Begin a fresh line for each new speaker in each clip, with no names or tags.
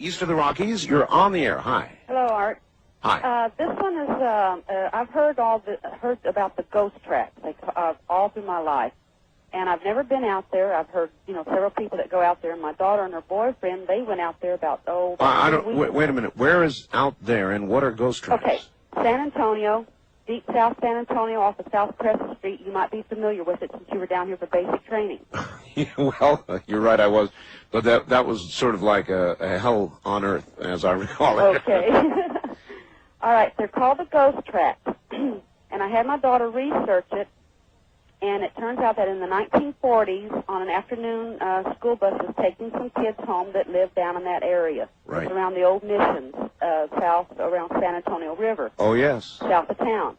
east of the Rockies. You're on the air. Hi.
Hello, Art.
Hi.
This one is, I've heard about the ghost tracks all through my life. And I've never been out there. I've heard, several people that go out there. And my daughter and her boyfriend, they went out there about,
wait a minute. Where is out there, and what are ghost tracks?
Okay. San Antonio, deep south San Antonio off of South Crescent Street. You might be familiar with it since you were down here for basic training.
Yeah, well, you're right, I was. But that was sort of like a hell on earth, as I recall it.
Okay. All right. They're called the ghost tracks. And I had my daughter research it. And it turns out that in the 1940s, on an afternoon, school bus was taking some kids home that lived down in that area.
Right.
It's around the old missions, south around San Antonio River.
Oh, yes.
South of town.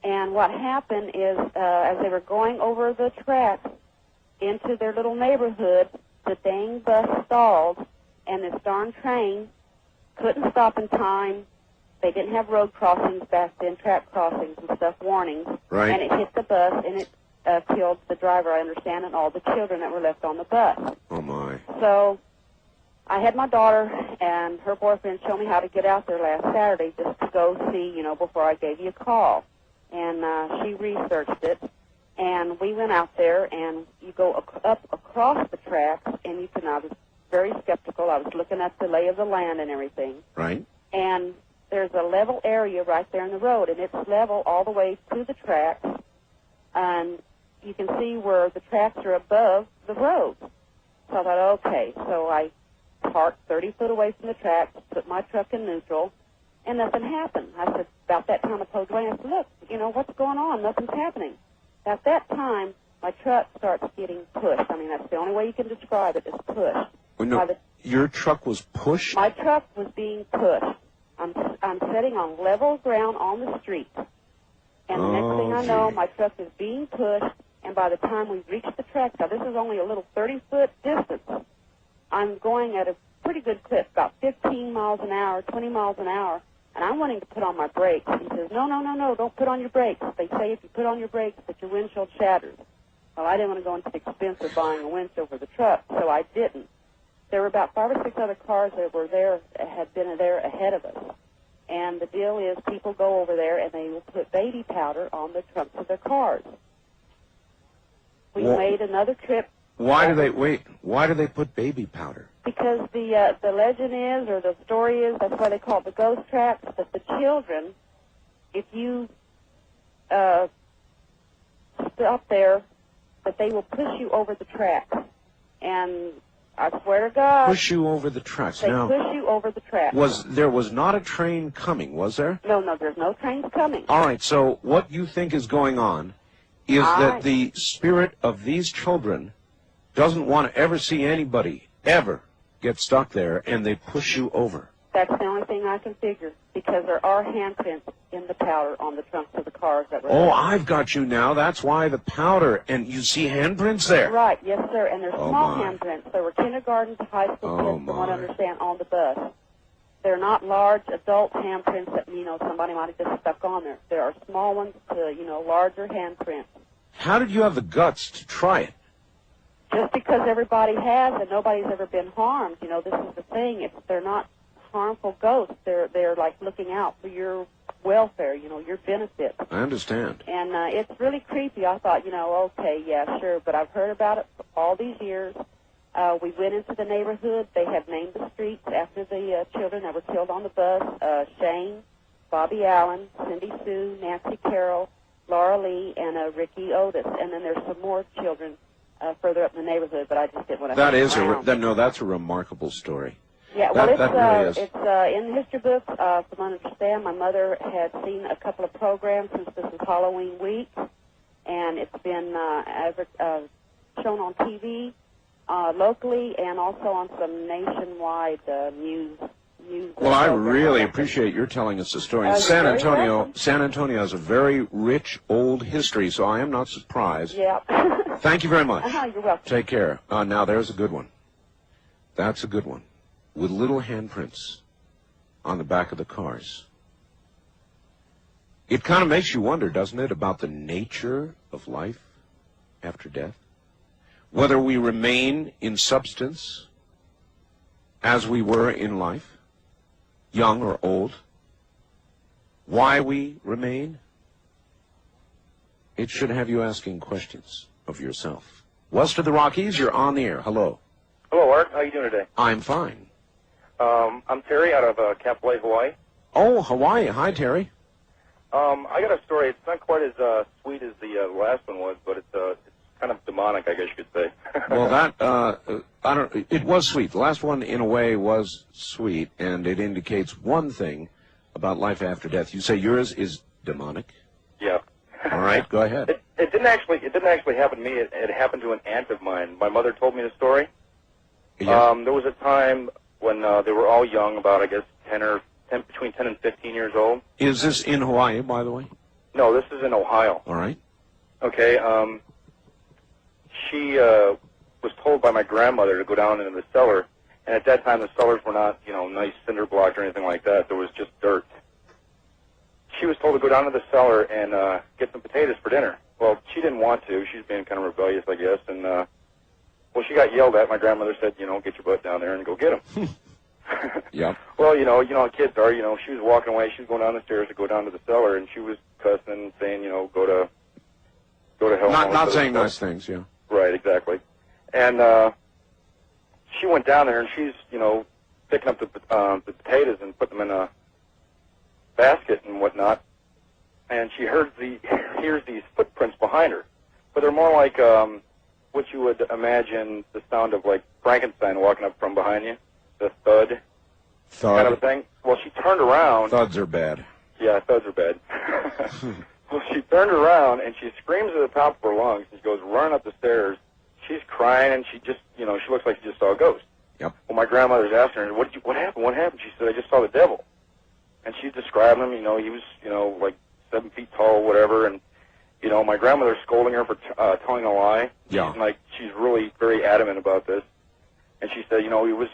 And what happened is, as they were going over the tracks into their little neighborhood, the dang bus stalled, and this darn train couldn't stop in time. They didn't have road crossings back then, track crossings and stuff, warnings.
Right.
And it hit the bus, and it killed the driver, I understand, and all the children that were left on the bus.
Oh, my.
So I had my daughter and her boyfriend show me how to get out there last Saturday just to go see, before I gave you a call. And she researched it, and we went out there, and you go up across the tracks, and I was very skeptical. I was looking at the lay of the land and everything.
Right.
And there's a level area right there in the road, and it's level all the way to the tracks, and you can see where the tracks are above the road. So I thought, okay. So I parked 30 foot away from the tracks, put my truck in neutral, and nothing happened. I said, about that time I told Dwayne, I said, look, what's going on? Nothing's happening. At that time, my truck starts getting pushed. I mean, that's the only way you can describe it, is pushed.
Well, no, your truck was pushed?
My truck was being pushed. I'm sitting on level ground on the street. And the next thing I know, my truck is being pushed, and by the time we reach the tracks, now this is only a little 30-foot distance, I'm going at a pretty good clip, about 15 miles an hour, 20 miles an hour, and I'm wanting to put on my brakes. He says, no, don't put on your brakes. They say if you put on your brakes that your windshield shatters. Well, I didn't want to go into the expense of buying a windshield for the truck, so I didn't. There were about 5 or 6 other cars that were there, had been there ahead of us. And the deal is people go over there and they will put baby powder on the trunks of their cars. We made another trip.
Why do they put baby powder?
Because the legend is, or the story is, that's why they call it the ghost tracks, that the children, if you stop there, that they will push you over the tracks. And I swear to God.
Push you over the tracks.
They push you over the tracks.
There was not a train coming, was there?
No, there's no trains coming.
All right, so what you think is going on is that the spirit of these children doesn't want to ever see anybody ever get stuck there, and they push you over.
That's the only thing I can figure, because there are handprints in the powder on the trunks of the cars that were there.
I've got you now. That's why the powder, and you see handprints there.
Right, yes, sir, and they're small handprints. There were kindergarten to high school kids, from what I understand, on the bus. They're not large adult handprints that, somebody might have just stuck on there. There are small ones to, larger handprints.
How did you have the guts to try it?
Just because everybody has and nobody's ever been harmed. This is the thing. They're not harmful ghosts. They're like looking out for your welfare, your benefit.
I understand.
And it's really creepy. I thought, okay, yeah, sure, but I've heard about it for all these years. We went into the neighborhood. They have named the streets after the children that were killed on the bus. Shane, Bobby Allen, Cindy Sue, Nancy Carroll, Laura Lee, and Ricky Otis. And then there's some more children further up in the neighborhood, but I just didn't want to.
That's a remarkable story.
Yeah, well,
that really is.
It's in the history books. From what I understand, my mother had seen a couple of programs since this was Halloween week, and it's been shown on TV locally and also on some nationwide news.
Well, I really appreciate your telling us the story. San Antonio has a very rich old history, so I am not surprised.
Yeah.
Thank you very much.
You're welcome.
Take care. Now, there's a good one. That's a good one. With little handprints on the back of the cars. It kind of makes you wonder, doesn't it, about the nature of life after death? Whether we remain in substance as we were in life, young or old, why we remain, it should have you asking questions of yourself. West of the Rockies, you're on the air. Hello.
Hello, Art. How are you doing today?
I'm fine.
I'm Terry out of Kapolei, Hawaii.
Oh, Hawaii. Hi, Terry.
I got a story. It's not quite as sweet as the last one was, but it's kind of demonic, I guess you could say.
Well, it was sweet. The last one, in a way, was sweet, and it indicates one thing about life after death. You say yours is demonic?
Yeah.
All right, go ahead.
It didn't actually happen to me. It happened to an aunt of mine. My mother told me the story.
Yeah.
There was a time when they were all young, about, I guess, between 10 and 15 years old.
Is this in Hawaii, by the way?
No, this is in Ohio.
All right.
Okay. She was told by my grandmother to go down into the cellar, and at that time the cellars were not, nice cinder blocks or anything like that. There was just dirt. She was told to go down to the cellar and get some potatoes for dinner. Well, she didn't want to. She was being kind of rebellious, I guess, and well, she got yelled at. My grandmother said, get your butt down there and go get them.
Yeah.
Well, how kids are. She was walking away. She was going down the stairs to go down to the cellar, and she was cussing, saying, go to hell.
Not saying nice things, yeah.
Right, exactly. And she went down there, and she's, picking up the potatoes and putting them in a basket and whatnot. And she hears these footprints behind her, but they're more like what you would imagine the sound of, like Frankenstein walking up from behind you, the thud kind of a thing. Well, she turned around.
Thuds are bad.
Yeah, thuds are bad. Well, she turned around and she screams at the top of her lungs. She goes running up the stairs. She's crying and she just, she looks like she just saw a ghost.
Yep.
Well, my grandmother's asking her, what happened? What happened? She said, I just saw the devil. And she's describing him. He was, like 7 feet tall, whatever. And, my grandmother's scolding her for telling a lie.
Yeah.
She's really very adamant about this. And she said, he was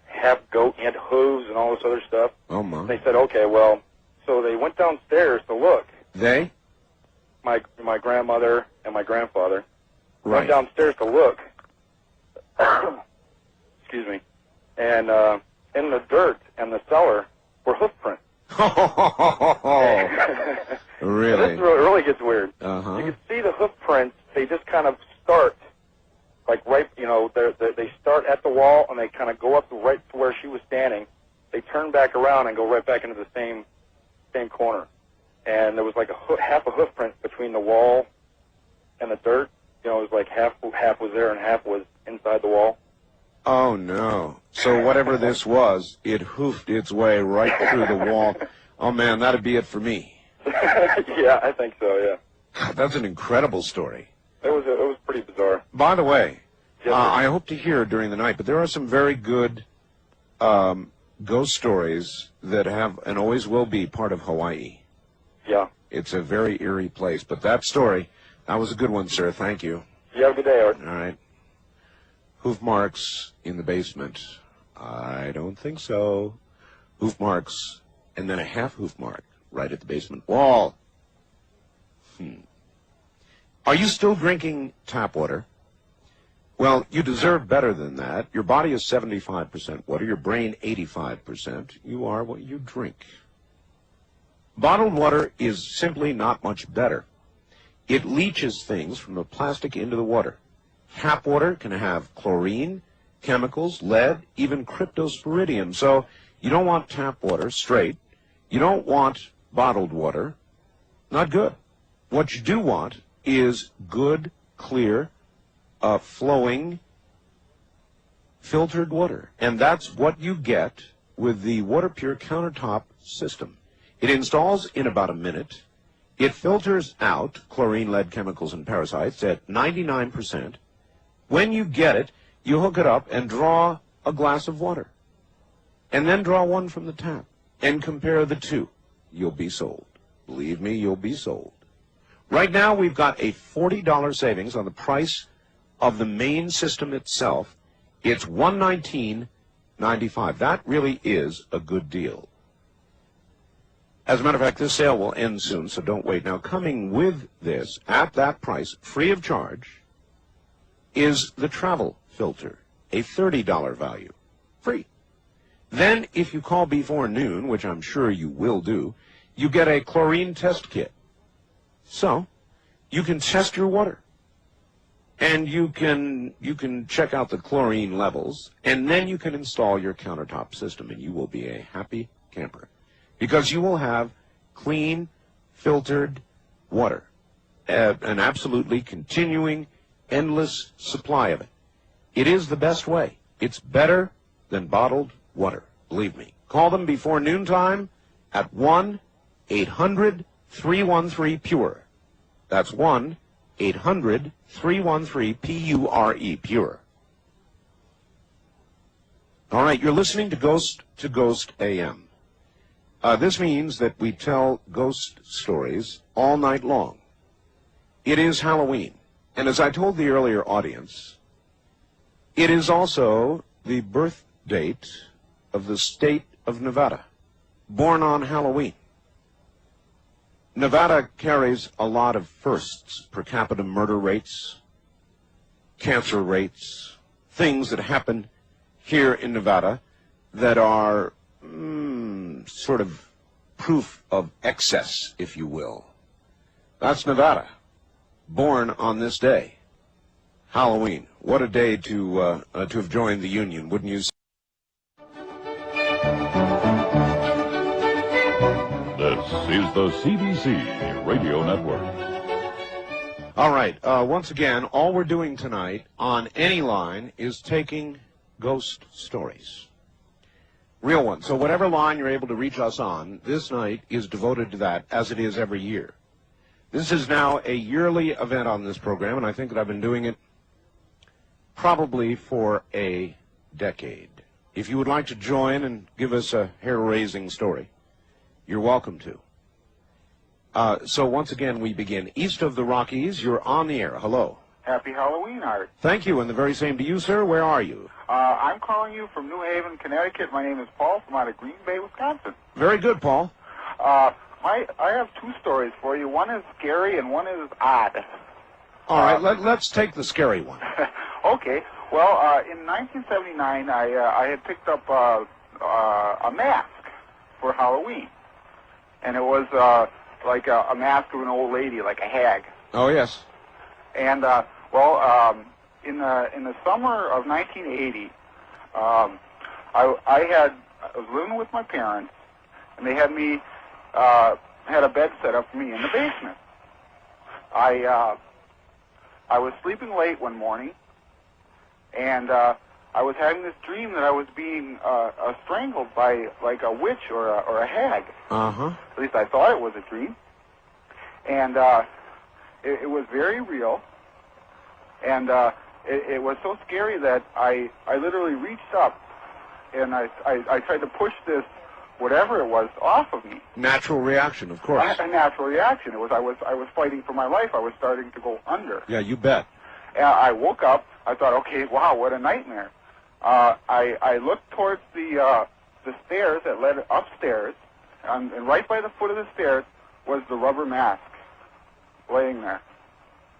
half goat and hooves and all this other stuff.
Oh, my.
They said, okay, well, so they went downstairs to look.
They?
My grandmother and my grandfather
Right.
went downstairs to look. Excuse me. And in the dirt and the cellar were hoof prints.
Really?
This really gets weird.
Uh-huh.
You can see the hoof prints. They just kind of start, like right, they start at the wall and they kind of go up right to where she was standing. They turn back around and go right back into the same corner. And there was like half a hoof print between the wall and the dirt. It was like half was there and half was inside the wall.
Oh, no. So whatever this was, it hoofed its way right through the wall. Oh, man, that'd be it for me.
Yeah, I think so, yeah.
That's an incredible story.
It was pretty bizarre.
By the way,
Yes,
I hope to hear during the night, but there are some very good ghost stories that have and always will be part of Hawaii.
Yeah.
It's a very eerie place. But that story, that was a good one, sir. Thank you.
You have a good day, Art.
All right. Hoof marks in the basement. I don't think so. Hoof marks, and then a half hoof mark right at the basement wall. Are you still drinking tap water? Well, you deserve better than that. Your body is 75% water, your brain 85%. You are what you drink. Bottled water is simply not much better. It leaches things from the plastic into the water. Tap water can have chlorine, chemicals, lead, even cryptosporidium. So you don't want tap water straight. You don't want bottled water. Not good. What you do want is good, clear, flowing, filtered water. And that's what you get with the WaterPure countertop system. It installs in about a minute. It filters out chlorine, lead, chemicals, and parasites at 99%. When you get it, you hook it up and draw a glass of water. And then draw one from the tap and compare the two. You'll be sold. Believe me, you'll be sold. Right now, we've got a $40 savings on the price of the main system itself. It's $119.95. That really is a good deal. As a matter of fact, this sale will end soon, so don't wait. Now, coming with this, at that price, free of charge, is the travel filter, a $30 value. Free. Then, if you call before noon, which I'm sure you will do, you get a chlorine test kit. So, you can test your water. And you can check out the chlorine levels, and then you can install your countertop system, and you will be a happy camper. Because you will have clean, filtered water. An absolutely continuing, endless supply of it. It is the best way. It's better than bottled water, believe me. Call them before noontime at 1-800-313-PURE. That's 1-800-313-PURE, Pure. All right, you're listening to Ghost AM. This means that we tell ghost stories all night long. It is Halloween, and as I told the earlier audience, it is also the birth date of the state of Nevada, born on Halloween. Nevada carries a lot of firsts: per capita murder rates, cancer rates, things that happen here in Nevada that are sort of proof of excess, if you will. That's Nevada, born on this day, Halloween. What a day to have joined the Union, wouldn't you say?
This is the CBC Radio Network.
All right. Once again, all we're doing tonight on any line is taking ghost stories. Real ones. So whatever line you're able to reach us on, this night is devoted to that, as it is every year. This is now a yearly event on this program, and I think that I've been doing it probably for a decade. If you would like to join and give us a hair-raising story, you're welcome to. So once again, we begin. East of the Rockies, you're on the air. Hello.
Happy Halloween, Art.
Thank you, and the very same to you, sir. Where are you?
I'm calling you from New Haven, Connecticut. My name is Paul from out of Green Bay, Wisconsin.
Very good, Paul.
I have two stories for you. One is scary and one is odd.
All right, let's take the scary one.
Okay. Well, in 1979, I had picked up a mask for Halloween. And it was like a mask of an old lady, like a hag.
Oh, yes.
And, in the summer of 1980, I was living with my parents, and they had me, had a bed set up for me in the basement. I was sleeping late one morning, and I was having this dream that I was being strangled by like a witch or a hag.
Uh-huh.
At least I thought it was a dream. And it was very real. And it was so scary that I literally reached up and I tried to push this, whatever it was, off of me.
Natural reaction, of course.
A natural reaction. It was I was fighting for my life. I was starting to go under.
Yeah, you bet.
And I woke up. I thought, okay, wow, what a nightmare. I looked towards the stairs that led upstairs, and right by the foot of the stairs was the rubber mask laying there.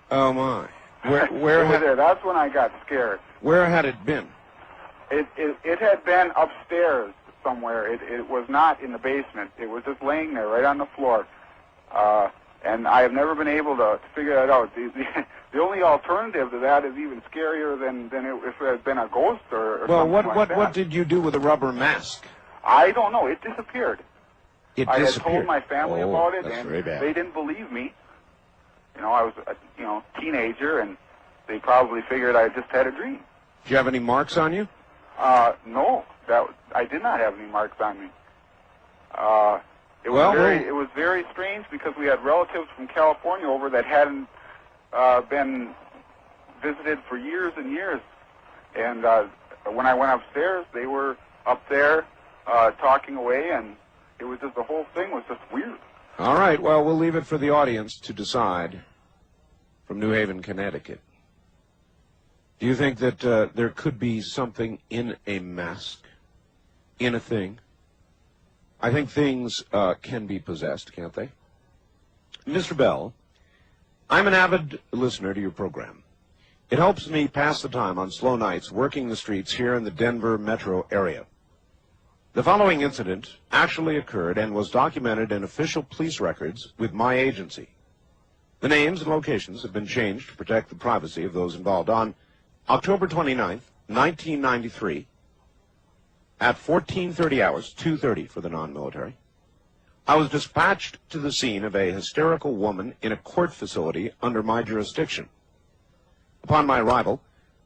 Oh, my. Where
It was
had,
there. That's when I got scared.
where had it been?
It had been upstairs somewhere. It was not in the basement. It was just laying there right on the floor. And I have never been able to figure that out. The only alternative to that is even scarier than if it had been a ghost or
Well,
something like that.
what did you do with the rubber mask?
I don't know. It disappeared.
It
I had
disappeared.
told my family
Oh,
about it,
that's
and
very bad.
they didn't believe me. You know, I was a teenager, and they probably figured I just had a dream.
Do you have any marks on you?
No, I did not have any marks on me. It was very strange because we had relatives from California over that hadn't been visited for years and years, and when I went upstairs, they were up there talking away, and it was just the whole thing was just weird.
All right, well, we'll leave it for the audience to decide from New Haven, Connecticut. Do you think that there could be something in a mask, in a thing? I think things can be possessed, can't they? Mr. Bell, I'm an avid listener to your program. It helps me pass the time on slow nights working the streets here in the Denver metro area. The following incident actually occurred and was documented in official police records with my agency. The names and locations have been changed to protect the privacy of those involved. On October 29th, 1993, at 14:30 hours, 2:30 for the non-military, I was dispatched to the scene of a hysterical woman in a court facility under my jurisdiction. Upon my arrival,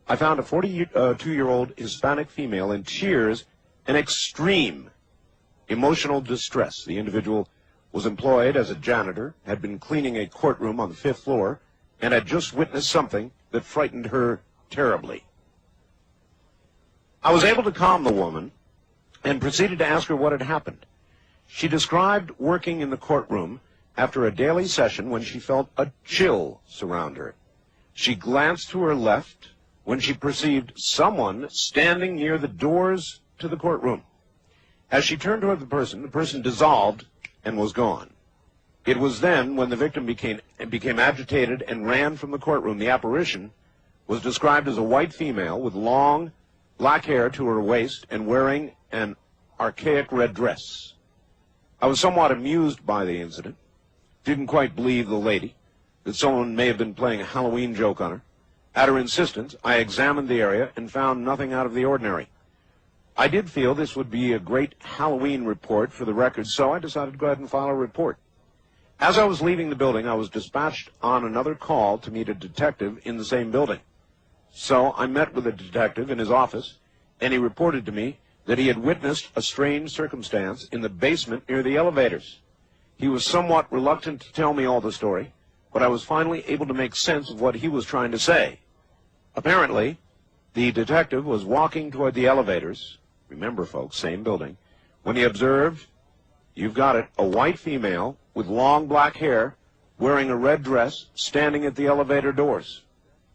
I found a 42-year-old Hispanic female in tears and extreme emotional distress. The individual was employed as a janitor, had been cleaning a courtroom on the 5th floor, and had just witnessed something that frightened her terribly. I was able to calm the woman and proceeded to ask her what had happened. She described working in the courtroom after a daily session when she felt a chill surround her. She glanced to her left when she perceived someone standing near the doors to the courtroom. As she turned toward the person dissolved and was gone. It was then when the victim became agitated and ran from the courtroom. The apparition was described as a white female with long black hair to her waist and wearing an archaic red dress. I was somewhat amused by the incident. Didn't quite believe the lady, that someone may have been playing a Halloween joke on her. At her insistence, I examined the area and found nothing out of the ordinary. I did feel this would be a great Halloween report for the record, so I decided to go ahead and file a report. As I was leaving the building, I was dispatched on another call to meet a detective in the same building. So I met with a detective in his office, and he reported to me that he had witnessed a strange circumstance in the basement near the elevators. He was somewhat reluctant to tell me all the story, but I was finally able to make sense of what he was trying to say. Apparently, the detective was walking toward the elevators, remember folks, same building, when he observed, you've got it, a white female with long black hair wearing a red dress standing at the elevator doors.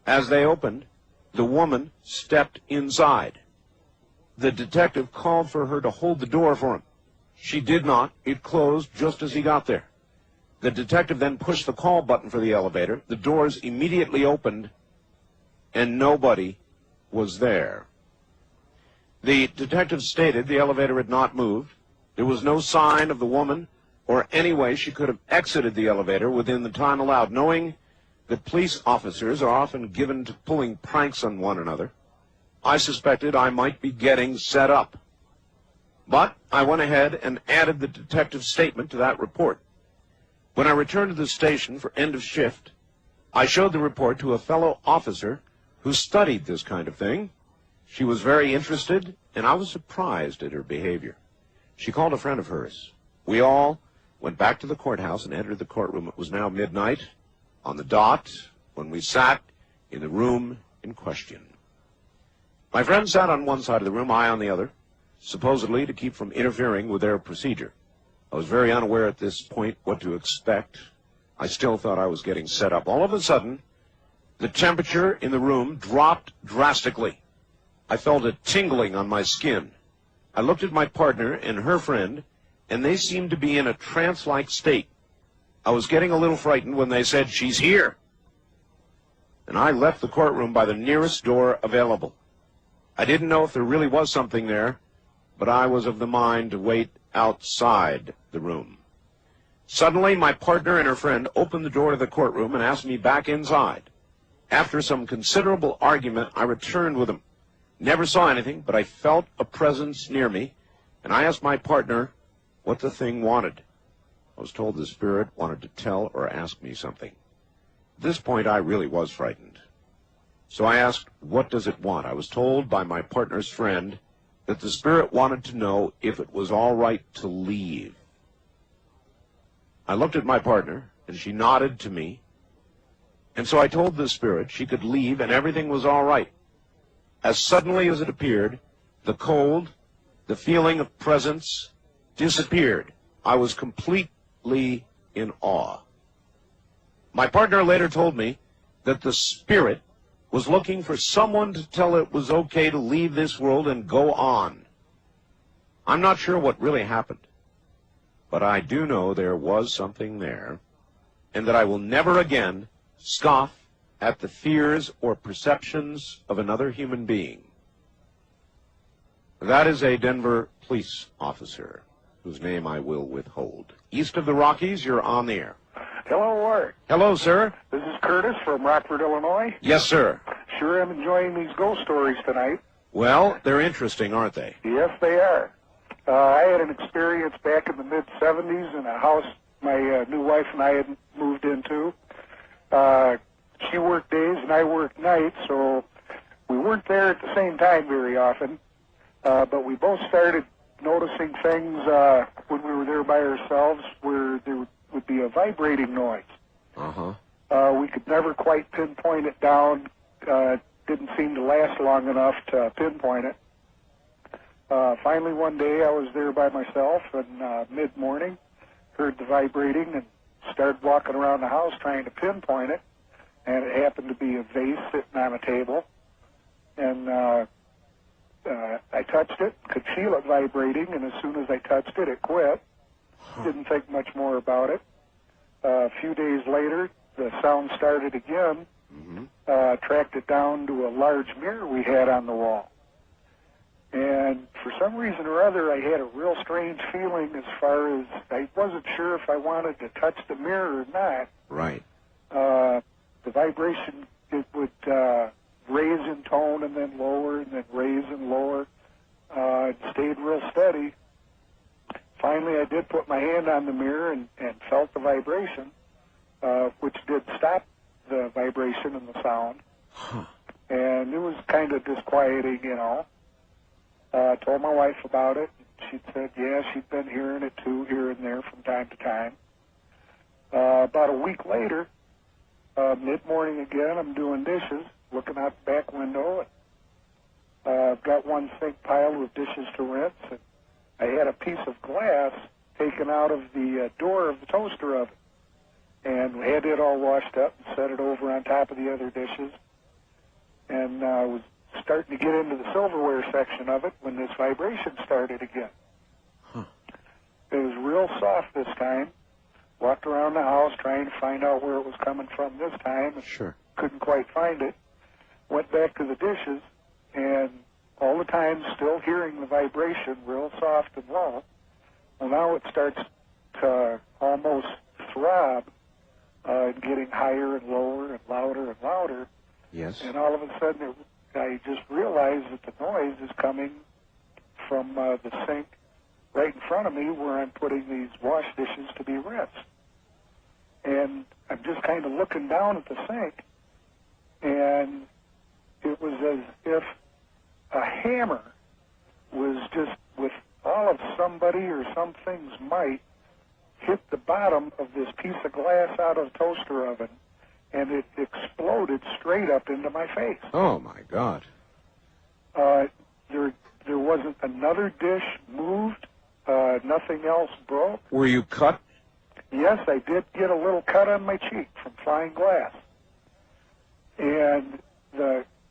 As they opened, the woman stepped inside. The detective called for her to hold the door for him. She did not. It closed just as he got there. The detective then pushed the call button for the elevator. The doors immediately opened, and nobody was there. The detective stated the elevator had not moved. There was no sign of the woman or any way she could have exited the elevator within the time allowed. Knowing that police officers are often given to pulling pranks on one another, I suspected I might be getting set up. But I went ahead and added the detective's statement to that report. When I returned to the station for end of shift, I showed the report to a fellow officer who studied this kind of thing. She was very interested, and I was surprised at her behavior. She called a friend of hers. We all went back to the courthouse and entered the courtroom. It was now midnight on the dot when we sat in the room in question. My friend sat on one side of the room, I on the other, supposedly to keep from interfering with their procedure. I was very unaware at this point what to expect. I still thought I was getting set up. All of a sudden, the temperature in the room dropped drastically. I felt a tingling on my skin. I looked at my partner and her friend, and they seemed to be in a trance-like state. I was getting a little frightened when they said, "She's here." And I left the courtroom by the nearest door available. I didn't know if there really was something there, but I was of the mind to wait outside the room. Suddenly, my partner and her friend opened the door to the courtroom and asked me back inside. After some considerable argument, I returned with them. Never saw anything, but I felt a presence near me, and I asked my partner what the thing wanted. I was told the spirit wanted to tell or ask me something. At this point, I really was frightened. So I asked, what does it want? I was told by my partner's friend that the spirit wanted to know if it was all right to leave. I looked at my partner, and she nodded to me, and so I told the spirit she could leave and everything was all right. As suddenly as it appeared, the cold, the feeling of presence disappeared. I was completely in awe. My partner later told me that the spirit was looking for someone to tell it was okay to leave this world and go on. I'm not sure what really happened, but I do know there was something there, and that I will never again scoff at the fears or perceptions of another human being. That is a Denver police officer, whose name I will withhold. East of the Rockies, you're on the air.
Hello, Art.
Hello, sir.
This is Curtis from Rockford, Illinois.
Yes, sir.
Sure am enjoying these ghost stories tonight.
Well, they're interesting, aren't they?
Yes, they are. I had an experience back in the mid-'70s in a house my new wife and I had moved into. She worked days and I worked nights, so we weren't there at the same time very often. But we both started noticing things when we were there by ourselves where there would be a vibrating noise.
Uh-huh.
We could never quite pinpoint it down. Didn't seem to last long enough to pinpoint it. Finally, one day I was there by myself, and mid-morning, heard the vibrating and started walking around the house trying to pinpoint it. And it happened to be a vase sitting on a table. And I touched it, could feel it vibrating, and as soon as I touched it, it quit. Didn't think much more about it. A few days later, the sound started again. Tracked it down to a large mirror we had on the wall. And for some reason or other, I had a real strange feeling as far as I wasn't sure if I wanted to touch the mirror or not.
Right.
The vibration, it would raise in tone and then lower and then raise and lower. It stayed real steady. Finally, I did put my hand on the mirror and felt the vibration, which did stop the vibration and the sound. And it was kind of disquieting, you know. Told my wife about it. She said, yeah, she'd been hearing it too, here and there from time to time. About a week later, mid-morning again, I'm doing dishes, looking out the back window. I've got one sink pile with dishes to rinse, and I had a piece of glass taken out of the door of the toaster oven. And we had it all washed up and set it over on top of the other dishes. And I was starting to get into the silverware section of it when this vibration started again. It was real soft this time. Walked around the house trying to find out where it was coming from this time. And
Sure.
couldn't quite find it. Went back to the dishes, and all the time still hearing the vibration, real soft and low. Well, now it starts to almost throb, and getting higher and lower and louder.
Yes.
And all of a sudden, I just realized that the noise is coming from the sink right in front of me where I'm putting these wash dishes to be rinsed. And I'm just kind of looking down at the sink, and it was as if a hammer was just, with all of somebody or something's might, hit the bottom of this piece of glass out of the toaster oven, and it exploded straight up into my face.
Oh, my God.
There wasn't another dish moved. Nothing else broke.
Were you cut?
Yes, I did get a little cut on my cheek from flying glass. And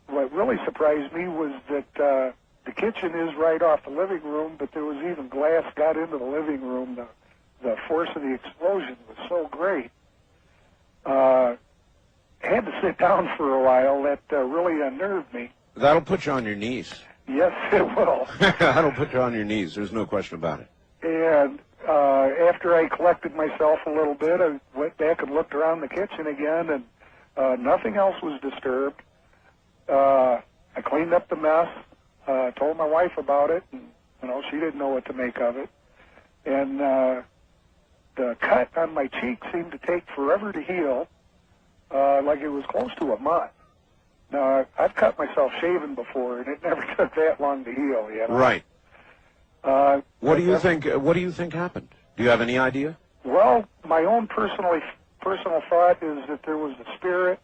what really surprised me was that the kitchen is right off the living room, but there was even glass got into the living room. The force of the explosion was so great. I had to sit down for a while. That really unnerved me.
That'll put you on your knees.
Yes, it will.
That'll put you on your knees. There's no question about it.
And after I collected myself a little bit, I went back and looked around the kitchen again, and nothing else was disturbed. I cleaned up the mess, told my wife about it, and she didn't know what to make of it. And the cut on my cheek seemed to take forever to heal, like it was close to a month. Now, I've cut myself shaving before, and it never took that long to heal, you know?
Right. What do you think? What do you think happened? Do you have any idea?
Well, my own personal thought is that there was a spirit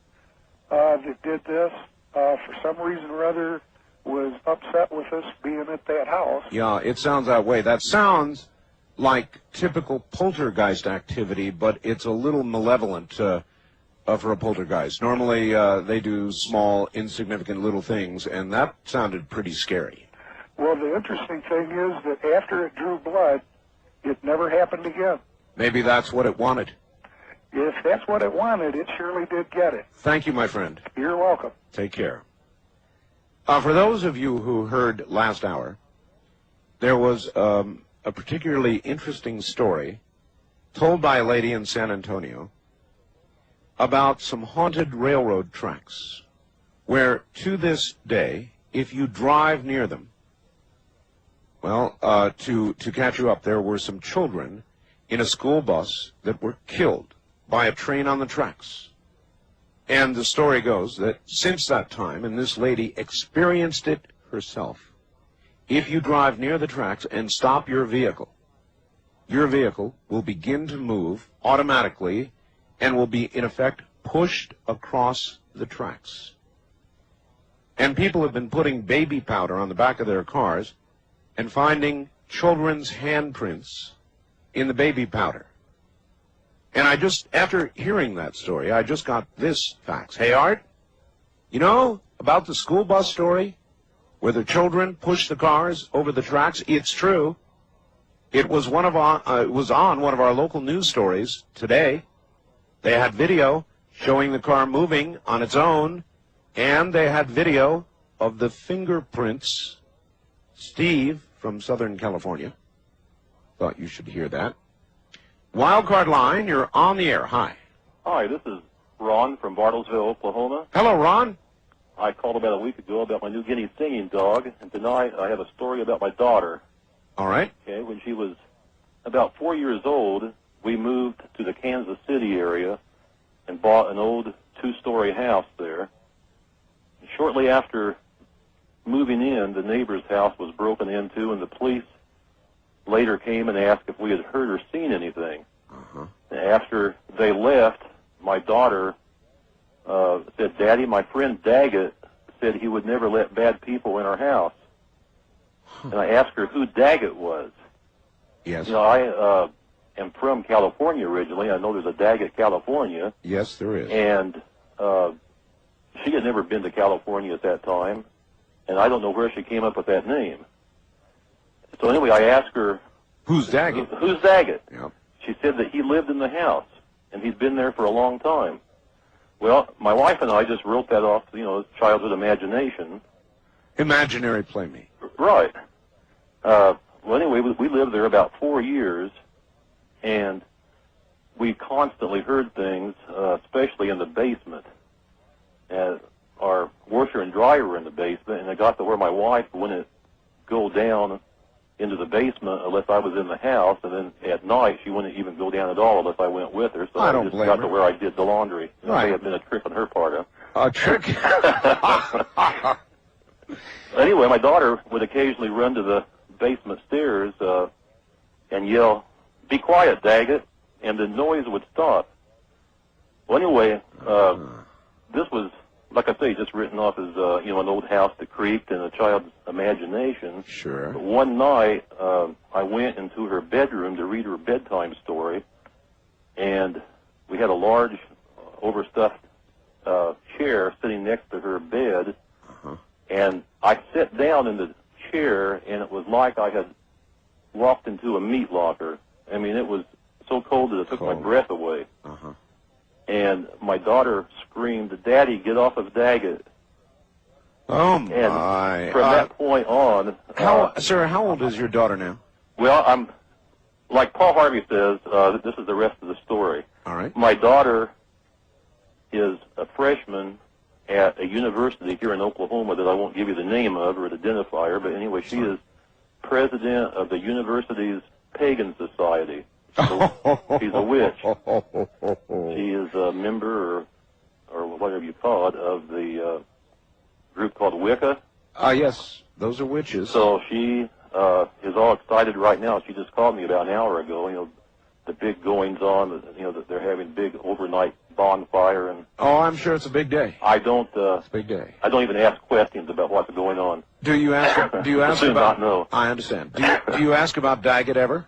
that did this. For some reason or other, was upset with us being at that house.
Yeah, it sounds that way. That sounds like typical poltergeist activity, but it's a little malevolent for a poltergeist. Normally, they do small, insignificant little things, and that sounded pretty scary.
Well, the interesting thing is that after it drew blood, it never happened again.
Maybe that's what it wanted.
If that's what it wanted, it surely did get it.
Thank you, my friend.
You're welcome.
Take care. For those of you who heard last hour, there was a particularly interesting story told by a lady in San Antonio about some haunted railroad tracks where, to this day, if you drive near them, well, to catch you up, there were some children in a school bus that were killed by a train on the tracks. And the story goes that since that time, and this lady experienced it herself, if you drive near the tracks and stop your vehicle will begin to move automatically and will be, in effect, pushed across the tracks. And people have been putting baby powder on the back of their cars and finding children's handprints in the baby powder. And I just, after hearing that story, I just got this fax. Hey, Art, you know about the school bus story where the children pushed the cars over the tracks? It's true. It was on one of our local news stories today. They had video showing the car moving on its own, and they had video of the fingerprints. Steve from Southern California. Thought you should hear that. Wildcard line, you're on the air. Hi.
Hi, this is Ron from Bartlesville, Oklahoma.
Hello, Ron.
I called about a week ago about my New Guinea singing dog, and tonight I have a story about my daughter.
All right.
Okay, when she was about 4 years old, we moved to the Kansas City area and bought an old two-story house there. Shortly after moving in, the neighbor's house was broken into, and the police later came and asked if we had heard or seen anything.
Uh-huh.
After they left, my daughter said, "Daddy, my friend Daggett said he would never let bad people in our house." And I asked her who Daggett was.
Yes.
You know, I am from California originally. I know there's a Daggett, California.
Yes, there is.
And she had never been to California at that time, and I don't know where she came up with that name. So anyway, I asked her,
Who's Daggett?
Who's Daggett?
Yep.
She said that he lived in the house, and he'd been there for a long time. Well, my wife and I just wrote that off, you know, childhood imagination.
Imaginary playmate.
Right. Well, anyway, we lived there about 4 years, and we constantly heard things, especially in the basement. Our washer and dryer were in the basement, and it got to where my wife wouldn't go down into the basement unless I was in the house, and then at night she wouldn't even go down at all unless I went with her. So
I don't
just
blame
got
her.
to where I did the laundry. It
Right.
may have been a trick on her part. Huh?
A trick?
Anyway, my daughter would occasionally run to the basement stairs and yell, "Be quiet, Daggett," and the noise would stop. Well, anyway, this was, like I say, just written off as you know, an old house that creaked in a child's imagination.
Sure.
But one night, I went into her bedroom to read her bedtime story, and we had a large, overstuffed chair sitting next to her bed, and I sat down in the chair, and it was like I had walked into a meat locker. I mean, it was so cold that it took my breath away.
Uh-huh.
And my daughter screamed, "Daddy, get off of Daggett."
Oh,
And
my.
from that point on...
Sir, how old is your daughter now?
Well, I'm, like Paul Harvey says, this is the rest of the story.
All right.
My daughter is a freshman at a university here in Oklahoma that I won't give you the name of or identify her, but anyway, she is president of the university's pagan society. So she's a witch. She is a member, or whatever you call it, of the group called Wicca.
Yes, those are witches.
So she is all excited right now. She just called me about an hour ago. You know, the big goings on. You know, that they're having big overnight bonfire, and
Oh, I'm sure it's a big day.
I don't.
It's a big day.
I don't even ask questions about what's going on.
Do you ask? Do you ask
Do
about?
not know.
I understand. Do you ask about Daggett ever?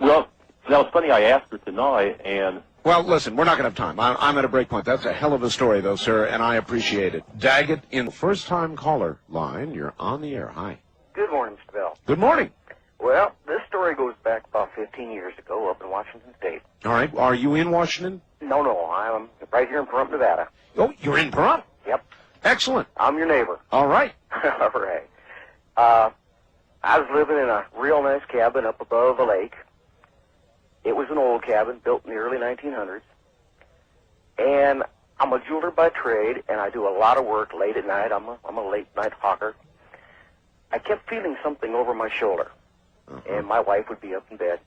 Well, now it's funny. I asked her tonight, and
Well, listen, we're not going to have time. I'm at a break point. That's a hell of a story, though, sir, and I appreciate it. Daggett in the first-time caller line. You're on the air. Hi.
Good morning, Mr. Bell.
Good morning.
Well, this story goes back about 15 years ago up in Washington State.
All right. Are you in Washington?
No, I'm right here in Pahrump, Nevada.
Oh, you're in Pahrump?
Yep,
Excellent.
I'm your neighbor.
All right.
All right. I was living in a real nice cabin up above a lake. It was an old cabin built in the early 1900s. And I'm a jeweler by trade, and I do a lot of work late at night. I'm a late night hawker. I kept feeling something over my shoulder, and my wife would be up in bed.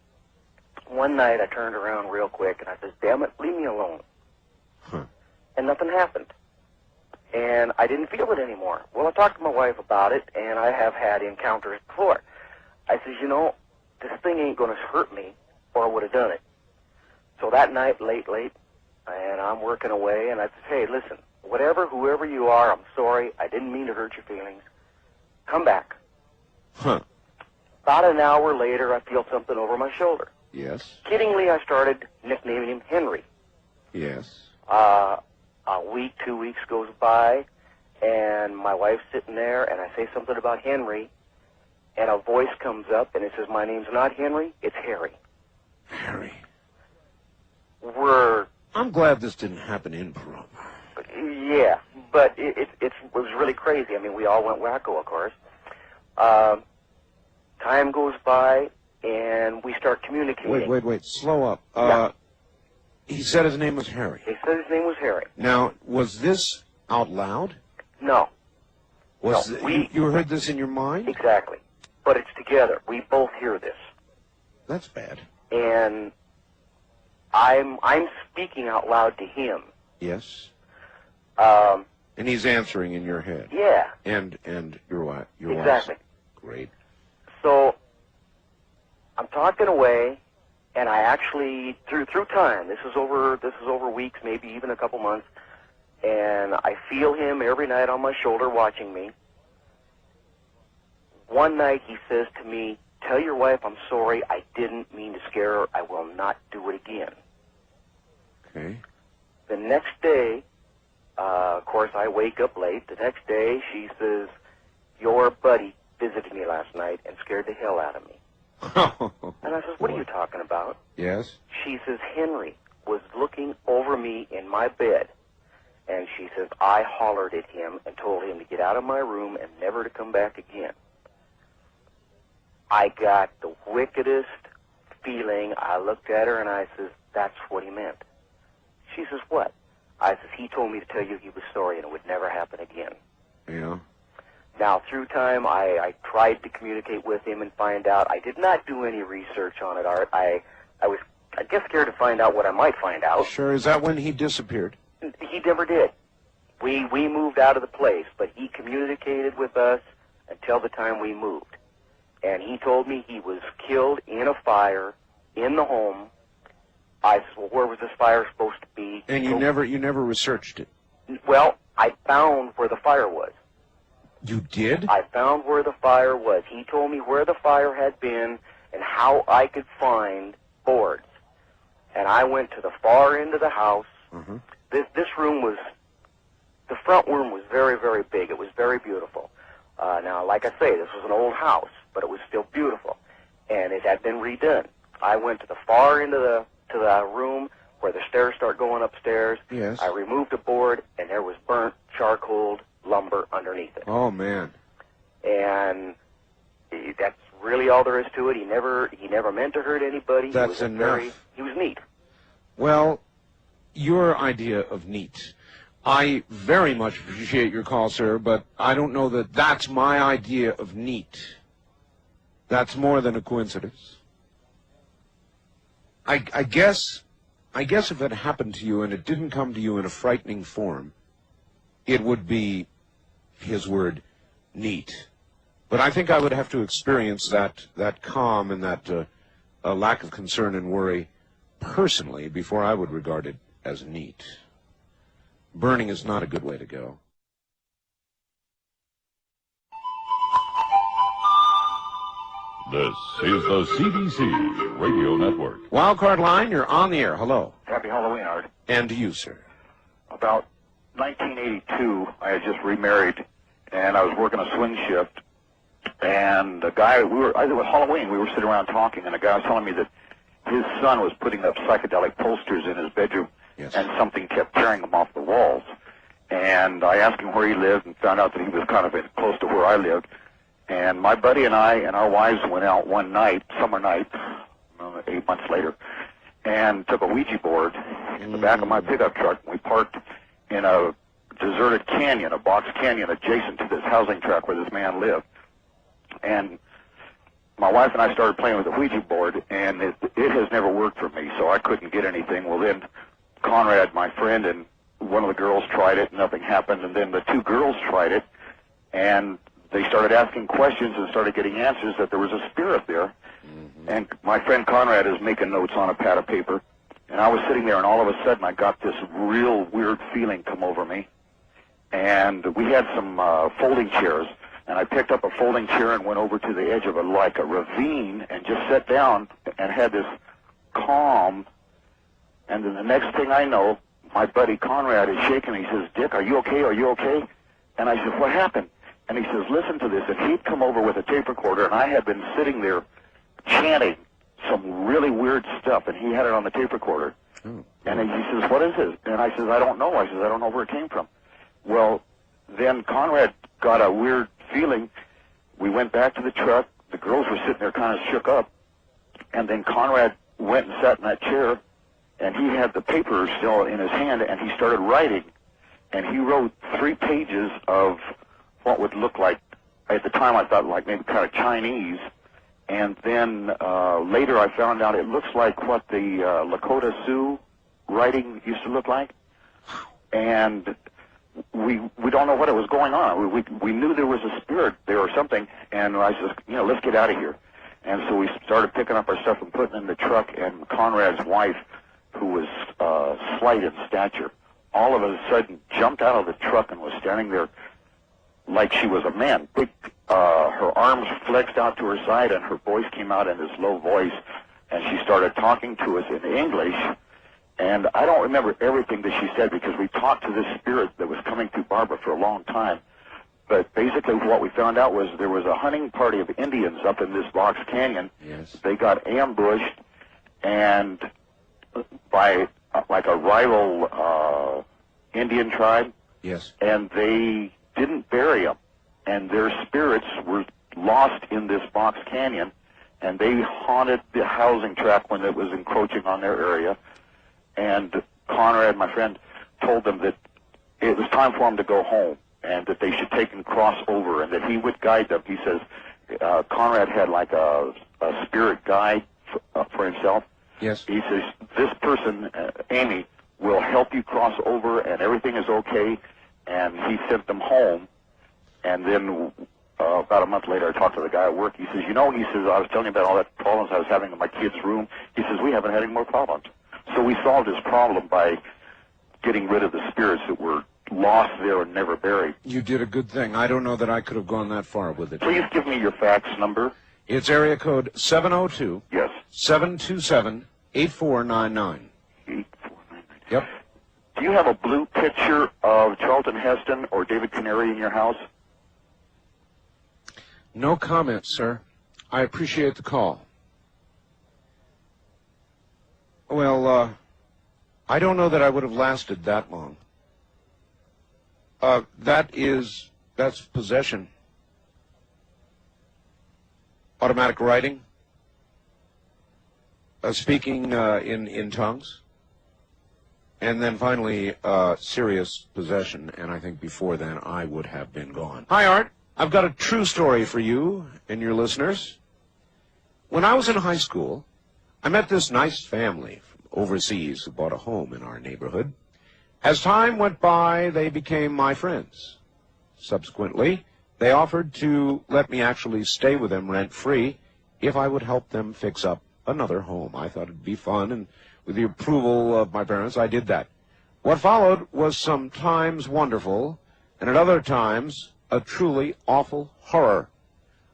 One night I turned around real quick, and I said, damn it, leave me alone. And nothing happened. And I didn't feel it anymore. Well, I talked to my wife about it, and I have had encounters before. I says, you know, this thing ain't going to hurt me, or I would have done it. So that night, late, and I'm working away, and I said, hey, listen, whoever you are, I'm sorry. I didn't mean to hurt your feelings. Come back. About an hour later, I feel something over my shoulder.
Yes.
Kiddingly, I started nicknaming him Henry.
Yes.
A week, 2 weeks goes by, and my wife's sitting there, and I say something about Henry, and a voice comes up, and it says, my name's not Henry, it's Harry.
Harry.
I'm
glad this didn't happen in Pahrump.
Yeah, but it was really crazy. I mean, we all went wacko, of course. Time goes by, and we start communicating.
Wait. Slow up.
Yeah.
He said his name was Harry.
He said his name was Harry.
Now, was this out loud?
No.
You heard this in your mind?
Exactly. But it's together. We both hear this.
That's bad.
And I'm speaking out loud to him.
Yes. And he's answering in your head.
Yeah.
And your wife.
Exactly.
Great.
So I'm talking away, and I actually through time. This is over weeks, maybe even a couple months, and I feel him every night on my shoulder watching me. One night he says to me, "Tell your wife I'm sorry. I didn't mean to scare her. I will not do it again."
Okay.
The next day, of course, I wake up late. The next day, she says, "Your buddy visited me last night and scared the hell out of me." And I says, "What are you talking about?"
Yes.
She says, "Henry was looking over me in my bed." And she says, "I hollered at him and told him to get out of my room and never to come back again." I got the wickedest feeling. I looked at her and I says, "That's what he meant." She says, "What?" I says, "He told me to tell you he was sorry and it would never happen again."
Yeah.
Now, through time, I tried to communicate with him and find out. I did not do any research on it, Art. I was, I guess, scared to find out what I might find out.
Sure. Is that when he disappeared?
He never did. We moved out of the place, but he communicated with us until the time we moved. And he told me he was killed in a fire in the home. I said, "Well, where was this fire supposed to be?"
And you never researched it?
Well, I found where the fire was.
You did?
I found where the fire was. He told me where the fire had been and how I could find boards. And I went to the far end of the house.
Mm-hmm.
This room was, the front room was very, very big. It was very beautiful. Now, like I say, this was an old house, but it was still beautiful. And it had been redone. I went to the far end of the room where the stairs start going upstairs.
Yes.
I removed a board, and there was burnt charcoal lumber underneath it.
Oh, man.
And that's really all there is to it. He never meant to hurt anybody.
That's enough.
He was neat.
Well, your idea of neat. I very much appreciate your call, sir, but I don't know that that's my idea of neat. That's more than a coincidence. I guess if it happened to you and it didn't come to you in a frightening form, it would be, his word, neat. But I think I would have to experience that calm and that lack of concern and worry personally before I would regard it as neat. Burning is not a good way to go.
This is the CBC Radio Network.
Wildcard Line, you're on the air. Hello.
Happy Halloween, Art.
And to you, sir.
About 1982, I had just remarried, and I was working a swing shift. And the guy, it was Halloween, we were sitting around talking, and the guy was telling me that his son was putting up psychedelic posters in his bedroom,
Yes.
and something kept tearing them off the walls. And I asked him where he lived and found out that he was kind of close to where I lived. And my buddy and I and our wives went out one night, summer night, 8 months later, and took a Ouija board in the back of my pickup truck. We parked in a deserted canyon, a box canyon adjacent to this housing tract where this man lived. And my wife and I started playing with the Ouija board, and it has never worked for me, so I couldn't get anything. Well, then Conrad, my friend, and one of the girls tried it, and nothing happened. And then the two girls tried it, and they started asking questions and started getting answers that there was a spirit there. And my friend Conrad is making notes on a pad of paper, and I was sitting there, and all of a sudden I got this real weird feeling come over me. And we had some folding chairs, and I picked up a folding chair and went over to the edge of a ravine and just sat down and had this calm. And then the next thing I know, my buddy Conrad is shaking. He says, "Dick, are you okay? Are you okay?" And I said, "What happened?" And he says, "Listen to this." And he'd come over with a tape recorder, and I had been sitting there chanting some really weird stuff, and he had it on the tape recorder. And he says, "What is this?" And I says, "I don't know." I says, "I don't know where it came from." Well, then Conrad got a weird feeling. We went back to the truck. The girls were sitting there kind of shook up. And then Conrad went and sat in that chair, and he had the paper still in his hand, and he started writing. And he wrote 3 pages of what would look like, at the time I thought like maybe kind of Chinese. And then later I found out it looks like what the Lakota Sioux writing used to look like. And we don't know what it was going on. We knew there was a spirit there or something, and I said, let's get out of here. And so we started picking up our stuff and putting it in the truck, and Conrad's wife, who was slight in stature, all of a sudden jumped out of the truck and was standing there like she was a man. Her arms flexed out to her side, and her voice came out in this low voice, and she started talking to us in English. And I don't remember everything that she said because we talked to this spirit that was coming through Barbara for a long time. But basically what we found out was there was a hunting party of Indians up in this box canyon.
Yes.
They got ambushed and by like a rival Indian tribe.
Yes.
And they didn't bury them. And their spirits were lost in this box canyon. And they haunted the housing tract when it was encroaching on their area. And Conrad, my friend, told them that it was time for them to go home and that they should take and cross over and that he would guide them. He says Conrad had like a spirit guide for himself.
Yes.
He says, this person, Amy, will help you cross over and everything is okay. And he sent them home. And then about a month later, I talked to the guy at work. He says, he says, I was telling you about all that problems I was having in my kid's room. He says, we haven't had any more problems. So we solved his problem by getting rid of the spirits that were lost there and never buried.
You did a good thing. I don't know that I could have gone that far with it.
Please give me your fax number.
It's area code 702.
Yes.
727-8499.
8499.
Yep.
Do you have a blue picture of Charlton Heston or David Canary in your house?
No comment, sir. I appreciate the call. Well, I don't know that I would have lasted that long. That's possession. Automatic writing. Speaking in tongues. And then finally, serious possession. And I think before then, I would have been gone. Hi, Art. I've got a true story for you and your listeners. When I was in high school, I met this nice family from overseas who bought a home in our neighborhood. As time went by, they became my friends. Subsequently, they offered to let me actually stay with them rent-free if I would help them fix up another home. I thought it'd be fun, and with the approval of my parents, I did that. What followed was sometimes wonderful, and at other times a truly awful horror.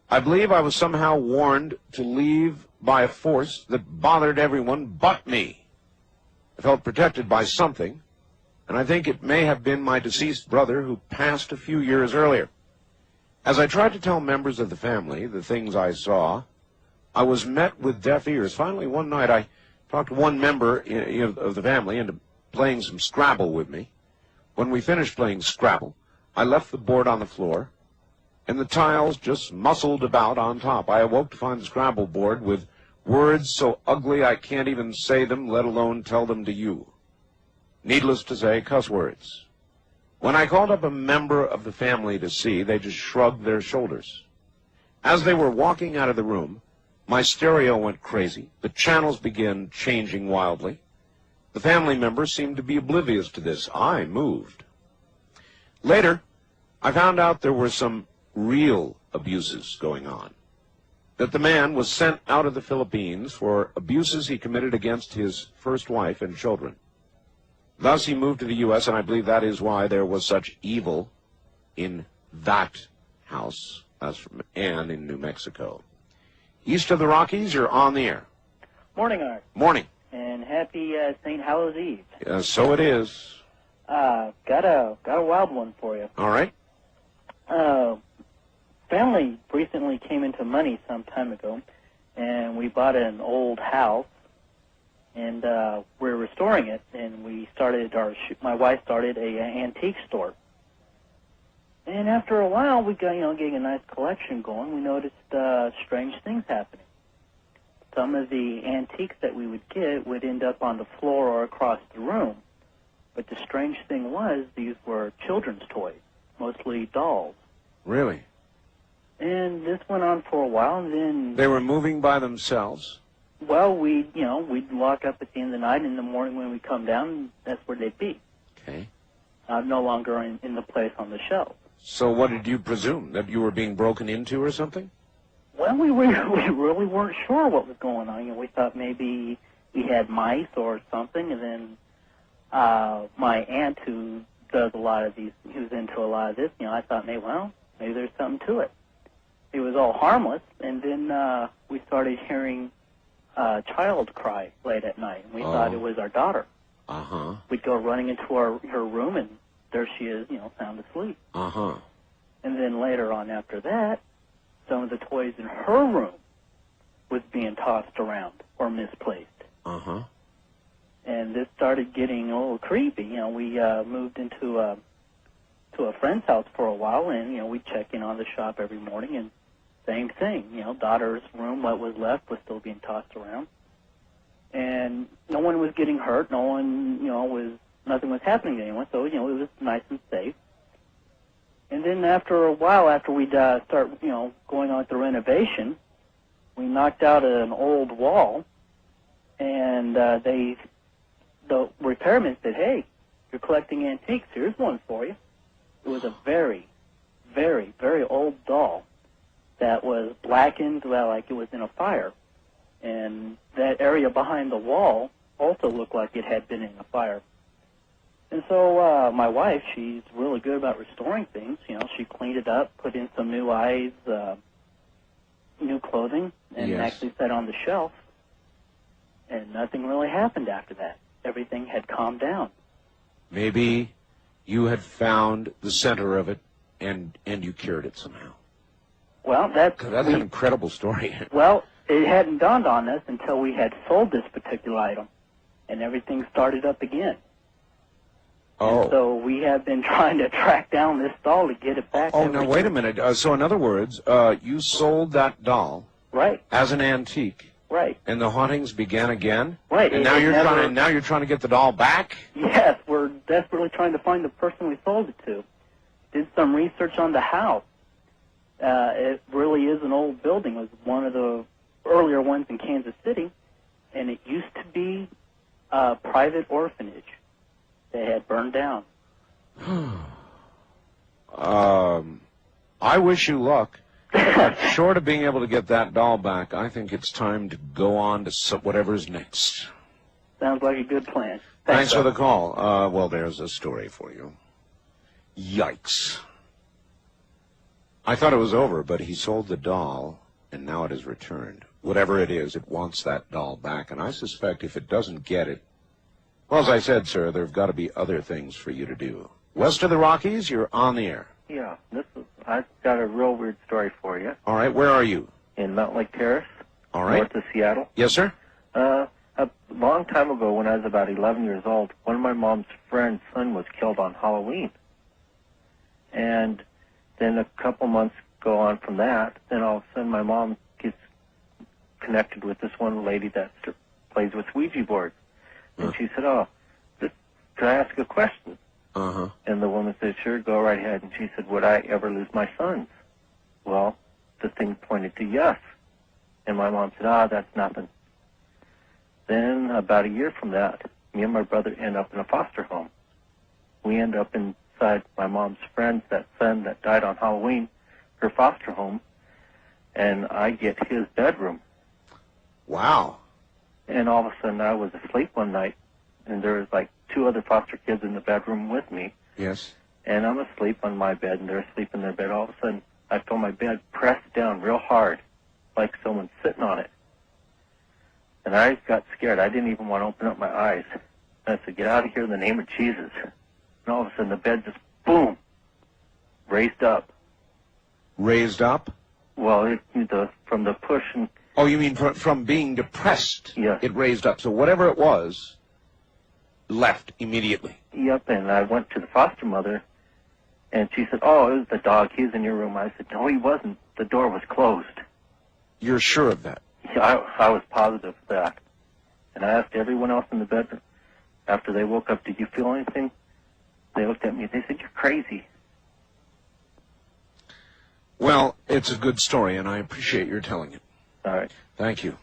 I believe I was somehow warned to leave by a force that bothered everyone but me. I felt protected by something, and I think it may have been my deceased brother who passed a few years earlier. As I tried to tell members of the family the things I saw, I was met with deaf ears. Finally, one night, I talked one member of the family into playing some Scrabble with me. When we finished playing Scrabble, I left the board on the floor. and the tiles just muscled about on top. I awoke to find the Scrabble board with words so ugly I can't even say them, let alone tell them to you. Needless to say, cuss words. When I called up a member of the family to see, they just shrugged their shoulders. As they were walking out of the room, my stereo went crazy. The channels began changing wildly. The family members seemed to be oblivious to this. I moved. Later, I found out there were some real abuses going on. That the man was sent out of the Philippines for abuses he committed against his first wife and children. Thus he moved to the U.S., and I believe that is why there was such evil in that house, as from Ann in New Mexico. East of the Rockies, you're on the air.
Morning, Art.
Morning.
And happy St. Hallows Eve.
So it is.
Got a wild one for you.
All right.
Family recently came into money some time ago, and we bought an old house, and we're restoring it, and we started my wife started a antique store. And after a while, we got, getting a nice collection going. We noticed strange things happening. Some of the antiques that we would get would end up on the floor or across the room. But the strange thing was, these were children's toys, mostly dolls.
Really?
And this went on for a while, and then...
They were moving by themselves?
Well, we'd lock up at the end of the night, and in the morning when we come down, that's where they'd be.
Okay.
No longer in the place on the shelf.
So what did you presume? That you were being broken into or something?
Well, we really weren't sure what was going on. We thought maybe we had mice or something, and then my aunt, who does a lot of these, who's into a lot of this, I thought, maybe there's something to it. It was all harmless, and then we started hearing a child cry late at night, and we thought it was our daughter.
Uh-huh.
We'd go running into her room, and there she is, sound asleep.
Uh-huh.
And then later on after that, some of the toys in her room was being tossed around or misplaced.
Uh-huh.
And this started getting a little creepy. We moved into a friend's house for a while, and, we'd check in on the shop every morning, and same thing. Daughter's room, what was left, was still being tossed around. And no one was getting hurt. No one, nothing was happening to anyone, so, it was nice and safe. And then after a while, after we'd start, going on with the renovation, we knocked out an old wall, and the repairman said, "Hey, you're collecting antiques. Here's one for you." It was a very, very, very old doll that was blackened, like it was in a fire. And that area behind the wall also looked like it had been in a fire. And so my wife, she's really good about restoring things. She cleaned it up, put in some new eyes, new clothing, and actually set on the shelf. And nothing really happened after that. Everything had calmed down.
Maybe you had found the center of it, and you cured it somehow.
Well, that's
an incredible story.
Well, it hadn't dawned on us until we had sold this particular item, and everything started up again.
Oh.
And so we have been trying to track down this doll to get it back.
Oh, now wait a minute. So in other words, you sold that doll
right
as an antique.
Right.
And the hauntings began again?
Right.
And now you're trying to get the doll back?
Yes, we're desperately trying to find the person we sold it to. Did some research on the house. It really is an old building. It was one of the earlier ones in Kansas City, and it used to be a private orphanage that had burned down.
I wish you luck. But short of being able to get that doll back, I think it's time to go on to whatever's next.
Sounds like a good plan.
Thanks for the call. Well, there's a story for you. Yikes. I thought it was over, but he sold the doll, and now it is returned. Whatever it is, it wants that doll back, and I suspect if it doesn't get it, well, as I said, sir, there have got to be other things for you to do. West of the Rockies, you're on the air.
Yeah, I've got a real weird story for you.
All right, where are you?
In Mountain Lake Terrace.
All right.
North of Seattle.
Yes, sir?
A long time ago, when I was about 11 years old, one of my mom's friend's son was killed on Halloween. And then a couple months go on from that, then all of a sudden my mom gets connected with this one lady that plays with Ouija boards. And she said, "Oh, could I ask a question?"
Uh-huh.
And the woman said, "Sure, go right ahead." And she said, "Would I ever lose my sons?" Well, the thing pointed to yes. And my mom said, "That's nothing." Then about a year from that, me and my brother end up in a foster home. We end up inside my mom's friend, that son that died on Halloween, her foster home, and I get his bedroom.
Wow.
And all of a sudden I was asleep one night, and there was like 2 other foster kids in the bedroom with me.
Yes.
And I'm asleep on my bed, and they're asleep in their bed. All of a sudden, I feel my bed pressed down real hard, like someone's sitting on it. And I got scared. I didn't even want to open up my eyes. And I said, "Get out of here in the name of Jesus." And all of a sudden, the bed just, boom, raised up.
Raised up?
Well, from the push and...
Oh, you mean from being depressed?
Yes.
It raised up. So whatever it was, left immediately.
Yep, and I went to the foster mother, and she said, "Oh, it was the dog. He was in your room." I said, "No, he wasn't. The door was closed."
You're sure of that?
Yeah, I was positive of that. And I asked everyone else in the bedroom, after they woke up, "Did you feel anything?" They looked at me, they said, "You're crazy."
Well, it's a good story, and I appreciate your telling it.
All right.
Thank you.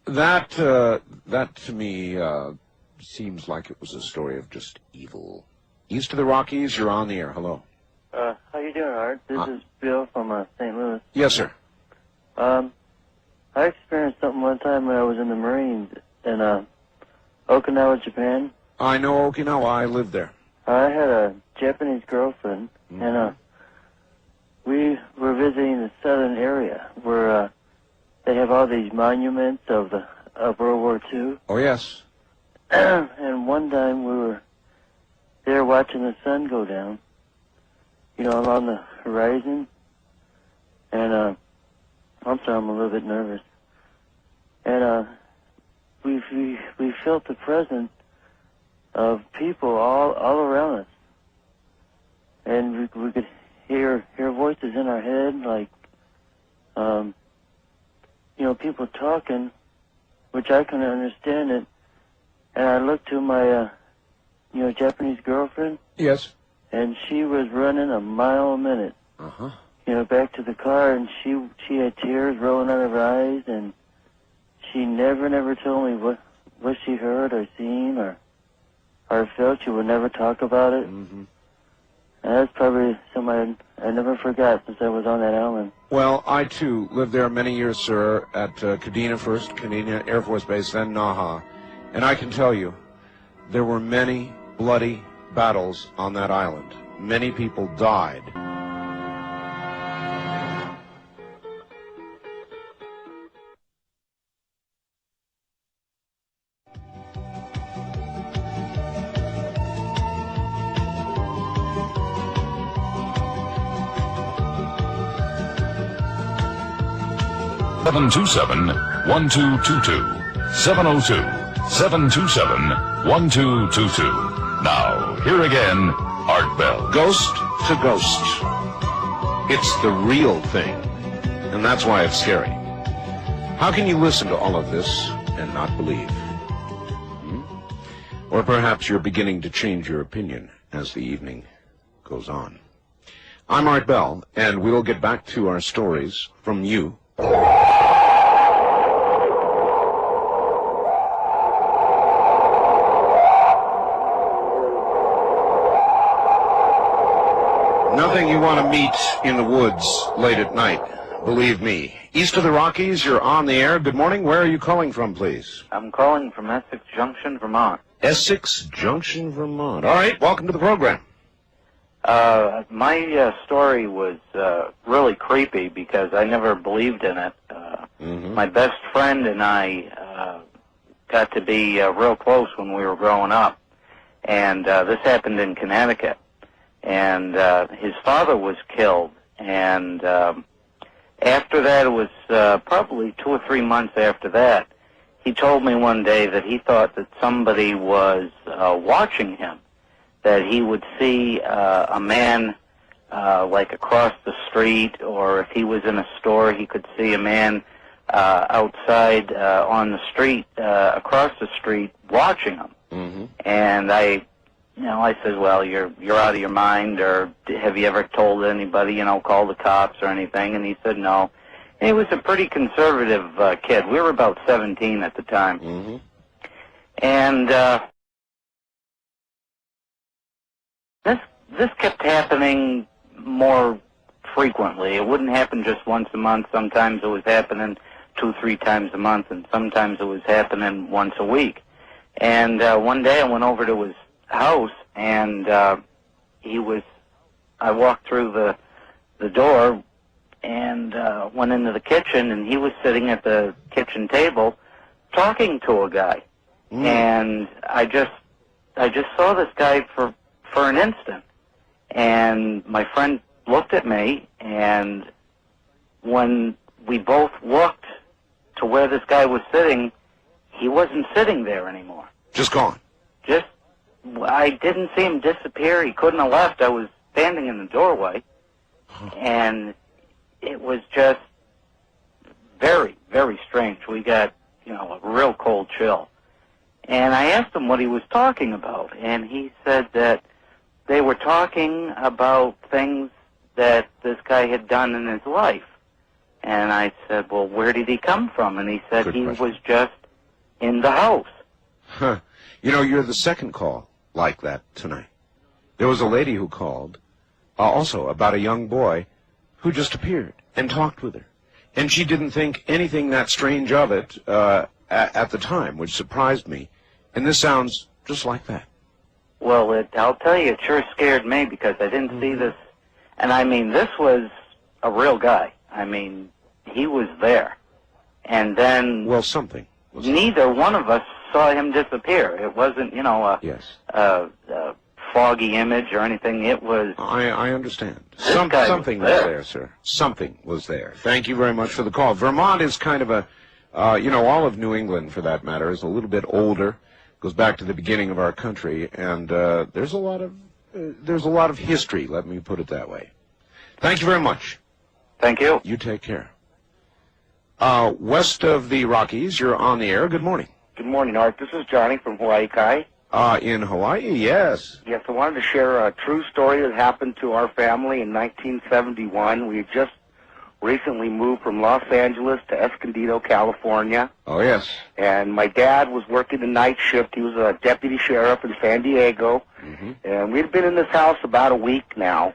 That to me seems like it was a story of just evil. East of the Rockies, you're on the air. Hello.
How you doing, Art? This is Bill from St. Louis.
Yes, sir.
I experienced something one time when I was in the Marines in Okinawa, Japan.
I know Okinawa. I lived there.
I had a Japanese girlfriend, and we were visiting the southern area where they have all these monuments of World War II.
Oh, yes.
And one time we were there watching the sun go down, along the horizon. And I'm sorry, I'm a little bit nervous. And we felt the presence of people all around us, and we could hear voices in our head, like people talking, which I couldn't understand it. And I looked to my Japanese girlfriend.
Yes.
And she was running a mile a minute.
Uh-huh.
Back to the car, and she had tears rolling out of her eyes, and she never told me what she heard or seen or felt. She would never talk about it.
Mm-hmm.
And that's probably something I never forgot since I was on that island.
Well, I, too, lived there many years, sir, at Kadena first, Kadena Air Force Base, then Naha. And I can tell you, there were many bloody battles on that island. Many people died.
Seven 727-1222. 702-727-1222. Now, here again, Art Bell.
Ghost to ghost. It's the real thing, and that's why it's scary. How can you listen to all of this and not believe? Or perhaps you're beginning to change your opinion as the evening goes on. I'm Art Bell, and we'll get back to our stories from you. Nothing you want to meet in the woods late at night, believe me. East of the Rockies, you're on the air. Good morning. Where are you calling from, please?
I'm calling from Essex Junction, Vermont.
Essex Junction, Vermont. All right, welcome to the program.
My story was really creepy because I never believed in it. My best friend and I got to be real close when we were growing up, and this happened in Connecticut. And his father was killed, and after that, it was probably 2 or 3 months after that, he told me one day that he thought that somebody was watching him, that he would see a man like across the street, or if he was in a store, he could see a man outside on the street, across the street, watching him.
Mm-hmm.
And I said, well, you're out of your mind, or have you ever told anybody, call the cops or anything? And he said no. And he was a pretty conservative kid. We were about 17 at the time.
Mm-hmm.
And this kept happening more frequently. It wouldn't happen just once a month. Sometimes it was happening 2-3 times a month, and sometimes it was happening once a week. And one day I went over to his house, and I walked through the door and went into the kitchen, and he was sitting at the kitchen table talking to a guy. And I just saw this guy for an instant. And my friend looked at me, and when we both looked to where this guy was sitting, he wasn't sitting there anymore.
Just gone.
I didn't see him disappear. He couldn't have left. I was standing in the doorway, and it was just very, very strange. We got, a real cold chill. And I asked him what he was talking about, and he said that they were talking about things that this guy had done in his life. And I said, well, where did he come from? And he said
Good
he
question.
was just in the house.
Huh. You're the second call like that tonight. There was a lady who called, also about a young boy who just appeared and talked with her. And she didn't think anything that strange of it at the time, which surprised me. And this sounds just like that.
Well, I'll tell you, it sure scared me because I didn't see this. And I mean, this was a real guy. I mean, he was there. And then
Well, something.
neither one of us saw him disappear. It wasn't,
Yes.
a foggy image or anything. It was...
I understand.
This guy
Something
was
was
there.
there, sir. Something was there. Thank you very much for the call. Vermont is kind of a, all of New England, for that matter, is a little bit older. Goes back to the beginning of our country, and there's a lot of history. Let me put it that way. Thank you very much.
Thank you.
You take care. West of the Rockies, you're on the air. Good morning.
Good morning, Art. This is Johnny from Hawaii Kai.
In Hawaii, yes.
Yes, I wanted to share a true story that happened to our family in 1971. We had just recently moved from Los Angeles to Escondido, California.
Oh, yes.
And my dad was working the night shift. He was a deputy sheriff in San Diego.
Mm-hmm.
And we'd been in this house about a week now.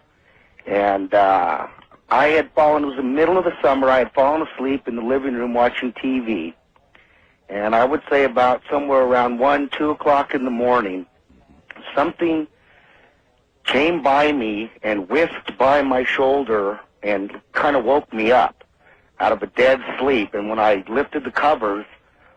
And I had fallen, it was the middle of the summer, I had fallen asleep in the living room watching TV. And I would say about somewhere around 1, 2 o'clock in the morning, something came by me and whisked by my shoulder and kind of woke me up out of a dead sleep. And when I lifted the covers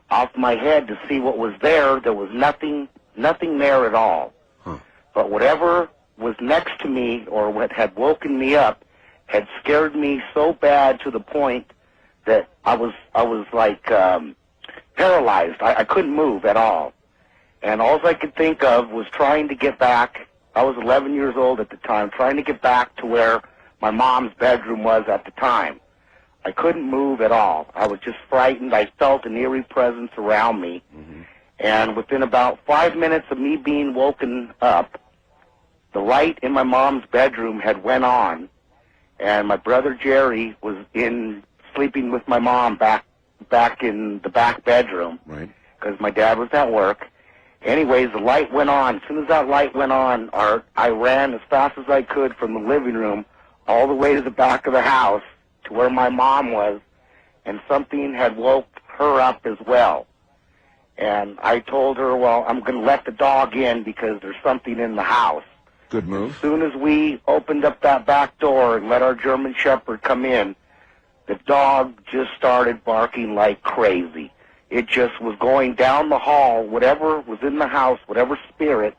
off my head to see what was there was nothing there at all.
Huh.
But whatever was next to me or what had woken me up had scared me so bad to the point that I was like paralyzed. I couldn't move at all. And all I could think of was trying to get back. I was 11 years old at the time, trying to get back to where my mom's bedroom was at the time. I couldn't move at all. I was just frightened. I felt an eerie presence around me.
Mm-hmm.
And within about 5 minutes of me being woken up, the light in my mom's bedroom had went on, and my brother Jerry was sleeping with my mom back in the back bedroom.
Right.
Because my dad was at work. Anyways, the light went on. As soon as that light went on, I ran as fast as I could from the living room all the way to the back of the house to where my mom was, and something had woke her up as well. And I told her, well, I'm going to let the dog in because there's something in the house.
Good move.
As soon as we opened up that back door and let our German Shepherd come in, the dog just started barking like crazy. It just was going down the hall. Whatever was in the house, whatever spirit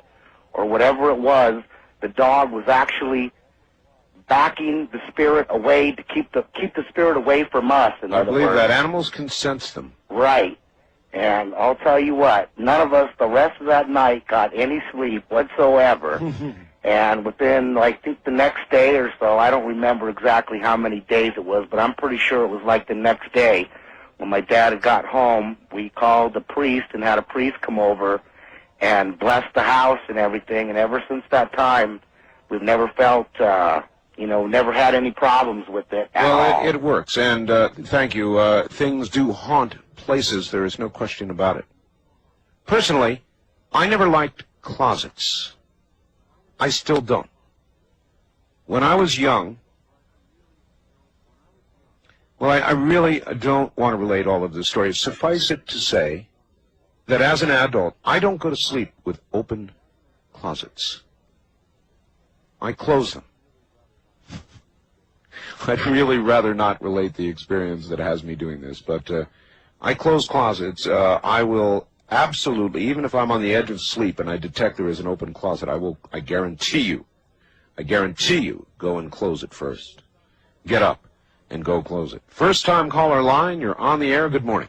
or whatever it was, the dog was actually backing the spirit away to keep the spirit away from us. In
I
other
believe
words.
that animals can sense them.
Right. And I'll tell you what, none of us the rest of that night got any sleep whatsoever.
And within, I think, the next day or so, I don't remember exactly how many days it was, but I'm pretty sure it was like the next day, when my dad had got home, we called the priest and had a priest come over and bless the house and everything. And ever since that time, we've never felt, never had any problems with it at all.
Well, it works, and thank you. Things do haunt places. There is no question about it. Personally, I never liked closets. I still don't. When I was young, well, I really don't want to relate all of this story. Suffice it to say that as an adult, I don't go to sleep with open closets. I close them. I'd really rather not relate the experience that has me doing this, but I close closets. I will absolutely, even if I'm on the edge of sleep and I detect there is an open closet, I guarantee you, go and close it first. Get up and go close it. First time caller line, you're on the air. Good morning.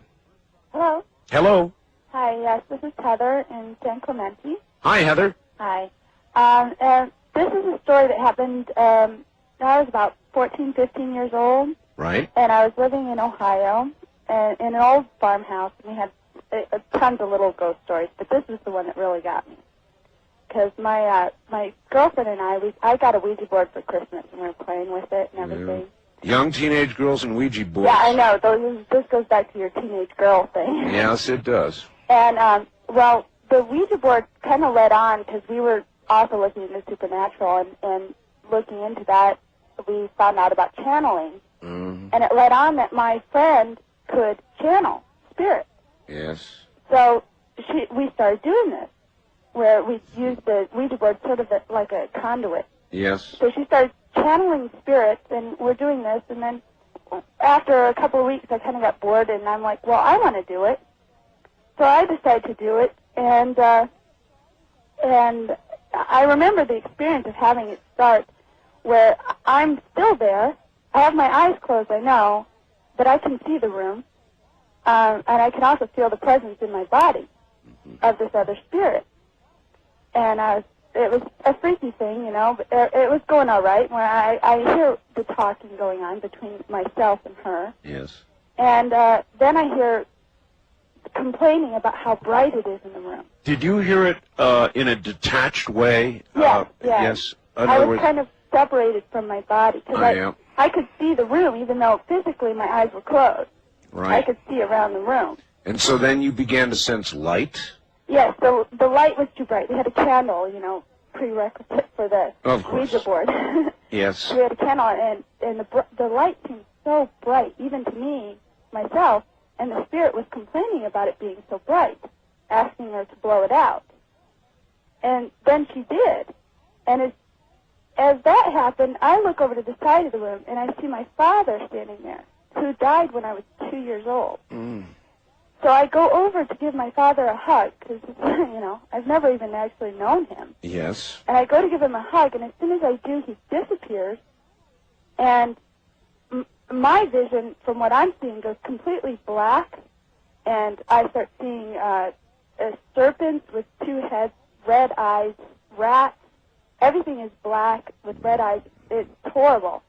Hello.
Hello.
Hi, yes, this is Heather in San Clemente.
Hi, Heather.
Hi. And this is a story that happened, I was about 14, 15 years old.
Right.
And I was living in Ohio in an old farmhouse, and we had tons of little ghost stories, but this is the one that really got me. Because my girlfriend and I got a Ouija board for Christmas, and we were playing with it and everything.
Yeah. Young teenage girls and Ouija boards.
Yeah, I know. This goes back to your teenage girl thing.
Yes, it does.
And, well, the Ouija board kind of led on because we were also looking into supernatural, and looking into that, we found out about channeling.
Mm-hmm.
And it led on that my friend could channel spirits.
Yes.
So we started doing this, where we used the Ouija board sort of like a conduit.
Yes.
So she started channeling spirits, and we're doing this, and then after a couple of weeks, I kind of got bored, and I'm like, well, I want to do it. So I decided to do it, and I remember the experience of having it start where I'm still there. I have my eyes closed, I know, but I can see the room, and I can also feel the presence in my body of this other spirit. And it was a freaky thing, but it was going all right, where I hear the talking going on between myself and her.
Yes.
And then I hear complaining about how bright it is in the room.
Did you hear it in a detached way?
Yes,
Yes. In
I
other
was
words,
kind of separated from my body, because
yeah.
I could see the room, even though physically my eyes were closed.
Right.
I could see around the room.
And so then you began to sense light?
Yes, the light was too bright. We had a candle, prerequisite for the
Of course.
Ouija board.
Yes.
We had a candle, and the light seemed so bright, even to me, myself, and the spirit was complaining about it being so bright, asking her to blow it out. And then she did. And as that happened, I look over to the side of the room, and I see my father standing there, who died when I was 2 years old.
Mm.
So I go over to give my father a hug, because, I've never even actually known him.
Yes.
And I go to give him a hug, and as soon as I do, he disappears, and my vision, from what I'm seeing, goes completely black, and I start seeing serpents with two heads, red eyes, rats. Everything is black with red eyes. It's horrible.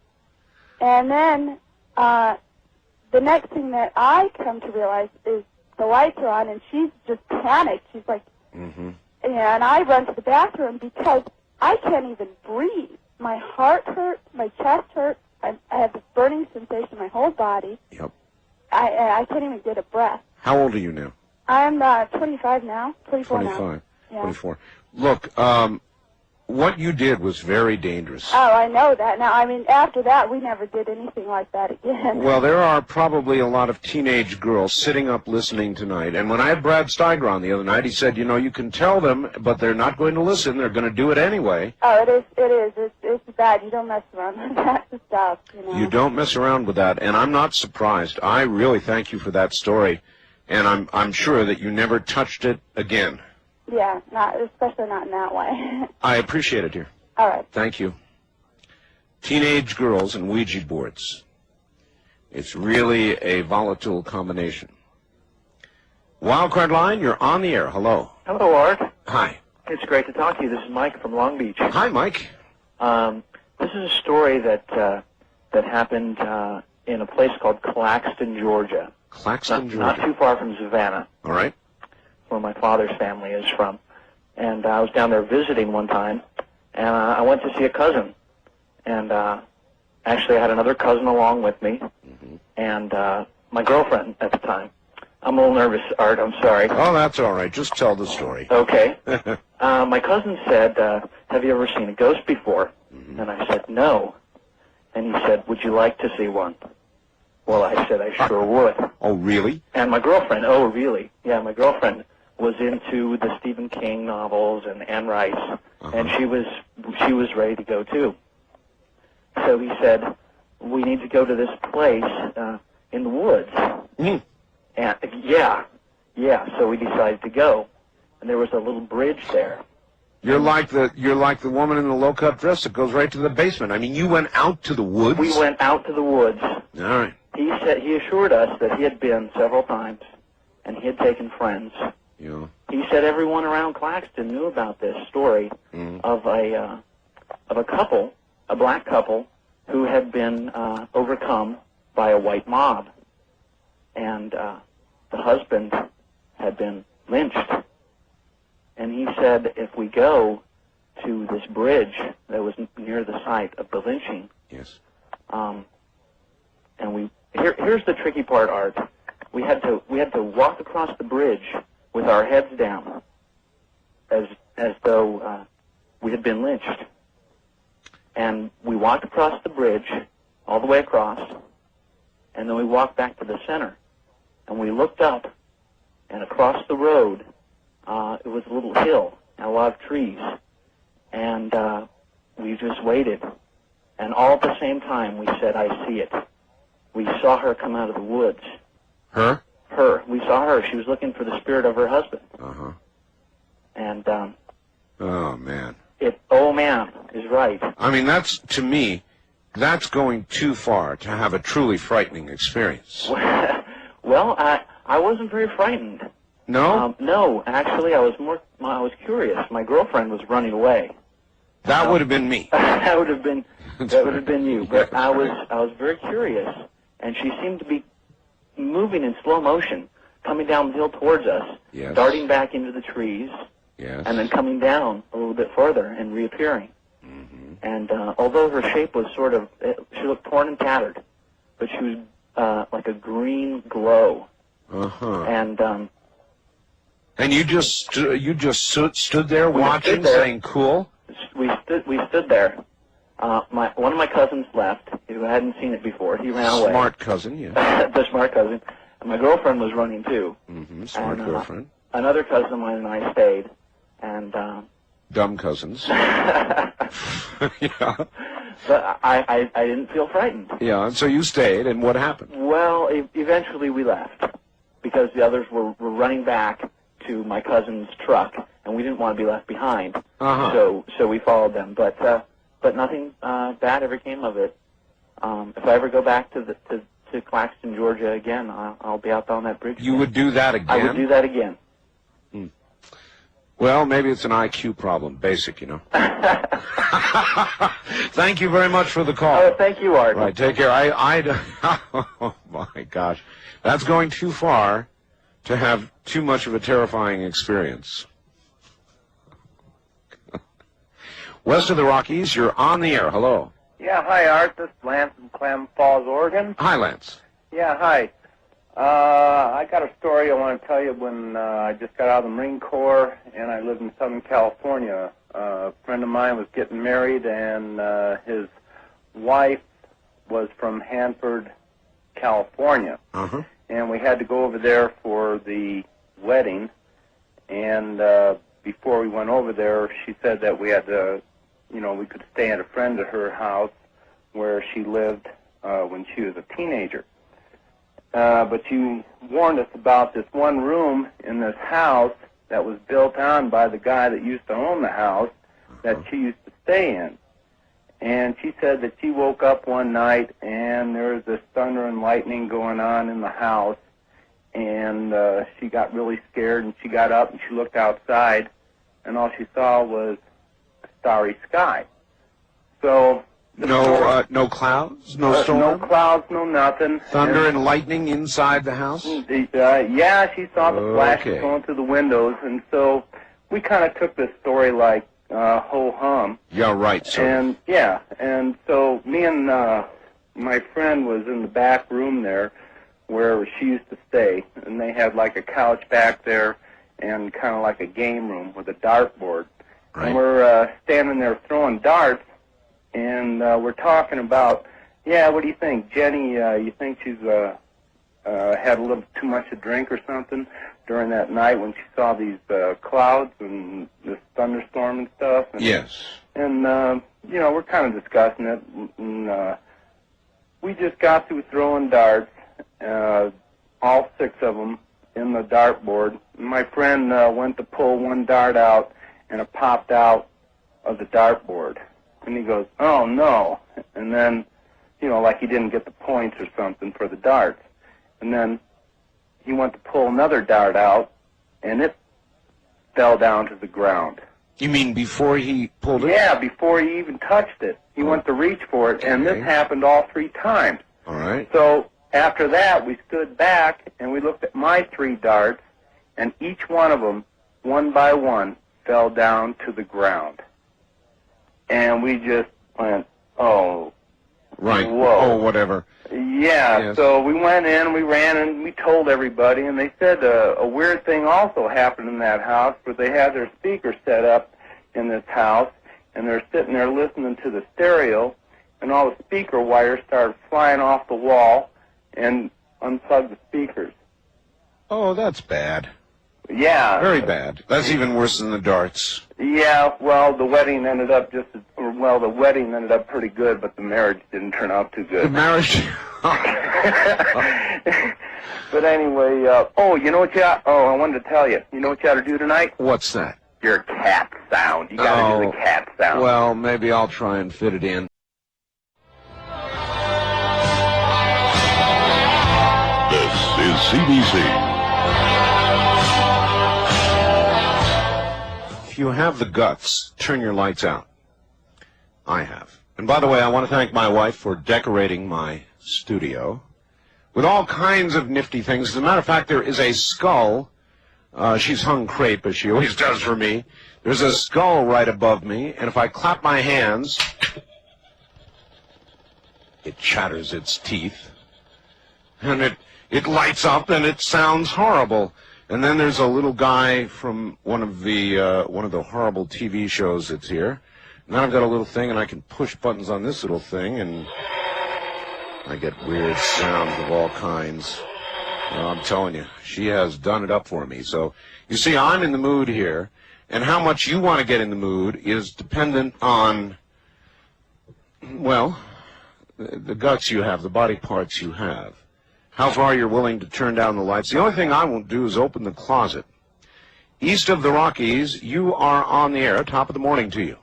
And then the next thing that I come to realize is the lights are on, and she's just panicked. She's like,
mm-hmm.
And I run to the bathroom because I can't even breathe. My heart hurts, my chest hurts. I have this burning sensation in my whole body.
Yep.
I can't even get a breath.
How old are you now?
I'm 25 now, 24 now.
25.
Yeah.
24. Look, what you did was very dangerous.
Oh, I know that. Now, after that, we never did anything like that again.
Well, there are probably a lot of teenage girls sitting up listening tonight. And when I had Brad Steiger on the other night, he said, you can tell them, but they're not going to listen. They're going to do it anyway.
Oh, it is. It's bad. You don't mess around with that stuff,
You don't mess around with that, and I'm not surprised. I really thank you for that story, and I'm sure that you never touched it again.
Yeah, especially not in that way.
I appreciate it, dear.
All right.
Thank you. Teenage girls and Ouija boards. It's really a volatile combination. Wildcard line, you're on the air. Hello.
Hello, Art.
Hi.
It's great to talk to you. This is Mike from Long Beach.
Hi, Mike.
This is a story that happened in a place called Claxton, Georgia.
Claxton, Georgia.
Not too far from Savannah,
All right.
where my father's family is from. And I was down there visiting one time, and I went to see a cousin. And actually I had another cousin along with me, and my girlfriend at the time. I'm a little nervous, Art. I'm sorry.
Oh, that's all right. Just tell the story.
Okay. My cousin said, have you ever seen a ghost before? And I said, no. And he said, would you like to see one? Well, I said, I sure would.
Oh, really?
And my girlfriend, oh, really? Yeah, my girlfriend was into the Stephen King novels and Anne Rice, and she was ready to go, too. So he said, we need to go to this place in the woods. And yeah, so we decided to go. And there was a little bridge there.
You're like the woman in the low-cut dress that goes right to the basement. I mean, you went out to the woods?
We went out to the woods.
All right.
He assured us that he had been several times, and he had taken friends.
Yeah.
He said everyone around Claxton knew about this story of a couple, a black couple, who had been overcome by a white mob, and the husband had been lynched. And he said if we go to this bridge that was near the site of the lynching,
yes,
and here's the tricky part, Art. We had to walk across the bridge with our heads down, as though we had been lynched. And we walked across the bridge, all the way across, and then we walked back to the center. And we looked up, and across the road, it was a little hill and a lot of trees. And we just waited. And all at the same time, we said, I see it. We saw her come out of the woods.
Her?
Her. We saw her. She was looking for the spirit of her husband.
Uh-huh.
And
oh, man.
Oh, man, is right.
I mean, to me, that's going too far to have a truly frightening experience.
Well, I wasn't very frightened.
No?
No, actually, I was curious. My girlfriend was running away.
That would have been me.
that would have been you. But I was very curious, and she seemed to be moving in slow motion, coming down the hill towards us,
yes,
darting back into the trees,
yes,
and then coming down a little bit further and reappearing. And although her shape was she looked torn and tattered, but she was like a green glow.
Uh-huh.
And
you just stood there watching, saying, "Cool."
We stood there. One of my cousins left, who hadn't seen it before. He ran away.
Smart cousin, yeah.
The smart cousin. And my girlfriend was running too.
Smart girlfriend.
Another cousin of mine and I stayed, and
dumb cousins. Yeah.
But I didn't feel frightened.
Yeah, and so you stayed, and what happened?
Well, eventually we left because the others were running back to my cousin's truck, and we didn't want to be left behind.
Uh-huh.
So we followed them, but nothing bad ever came of it. If I ever go back to Claxton, Georgia again, I'll be out on that bridge.
You would do that again?
I would do that again.
Well, maybe it's an IQ problem, basic, you know. Thank you very much for the call.
Oh, thank you, Art.
Right, take care. Oh, my gosh. That's going too far to have too much of a terrifying experience. West of the Rockies, you're on the air. Hello.
Yeah, hi, Art. This is Lance from Klamath Falls, Oregon.
Hi, Lance.
Yeah, hi. I got a story I want to tell you when I just got out of the Marine Corps and I lived in Southern California. A friend of mine was getting married, and his wife was from Hanford, California.
Uh-huh.
And we had to go over there for the wedding. And before we went over there, she said that we had to, we could stay at a friend at her house where she lived when she was a teenager. But she warned us about this one room in this house that was built on by the guy that used to own the house that she used to stay in. And she said that she woke up one night and there was this thunder and lightning going on in the house, and she got really scared, and she got up and she looked outside, and all she saw was a starry sky. So
No clouds, no storm,
no clouds, no nothing.
thunder and lightning inside the house.
Yeah, she saw the flashes going through the windows, and so we kind of took this story like ho hum.
Yeah, right. So.
And so me and my friend was in the back room there where she used to stay, and they had like a couch back there and kind of like a game room with a dartboard.
Right.
And we're standing there throwing darts, and we're talking about, what do you think, Jenny? You think she's had a little too much to drink or something during that night when she saw these clouds and this thunderstorm and stuff? And,
Yes.
And, we're kind of discussing it. And, we just got through throwing darts, all 6 of them in the dartboard. My friend went to pull one dart out, and it popped out of the dartboard. And he goes, oh, no. And then, like he didn't get the points or something for the darts. And then he went to pull another dart out, and it fell down to the ground.
You mean before he pulled it?
Yeah, before he even touched it. He went to reach for it, and this happened all 3 times.
All right.
So after that, we stood back, and we looked at my 3 darts, and each one of them, one by one, fell down to the ground. And we just went, oh,
Right.
whoa.
Oh, whatever.
Yeah,
Yes.
So we went in, we ran, and we told everybody, and they said a weird thing also happened in that house, where they had their speakers set up in this house, and they're sitting there listening to the stereo, and all the speaker wires started flying off the wall and unplugged the speakers.
Oh, that's bad.
Yeah.
Very bad. That's even worse than the darts.
Yeah, well, the wedding ended up the wedding ended up pretty good, but the marriage didn't turn out too good.
The marriage.
But anyway, you know what I wanted to tell you. You know what you ought to do tonight?
What's that?
Your cat sound. You gotta do the cat sound.
Well, maybe I'll try and fit it in.
This is CBC.
If you have the guts, turn your lights out. I have. And by the way, I want to thank my wife for decorating my studio with all kinds of nifty things. As a matter of fact, there is a skull. She's hung crepe, as she always does for me. There's a skull right above me, and if I clap my hands, it chatters its teeth, and it lights up, and it sounds horrible. And then there's a little guy from one of the horrible TV shows that's here. And then I've got a little thing, and I can push buttons on this little thing, and I get weird sounds of all kinds. I'm telling you, she has done it up for me. So, you see, I'm in the mood here, and how much you want to get in the mood is dependent on, well, the guts you have, the body parts you have, how far you're willing to turn down the lights. The only thing I won't do is open the closet. East of the Rockies, you are on the air. Top of the morning to you.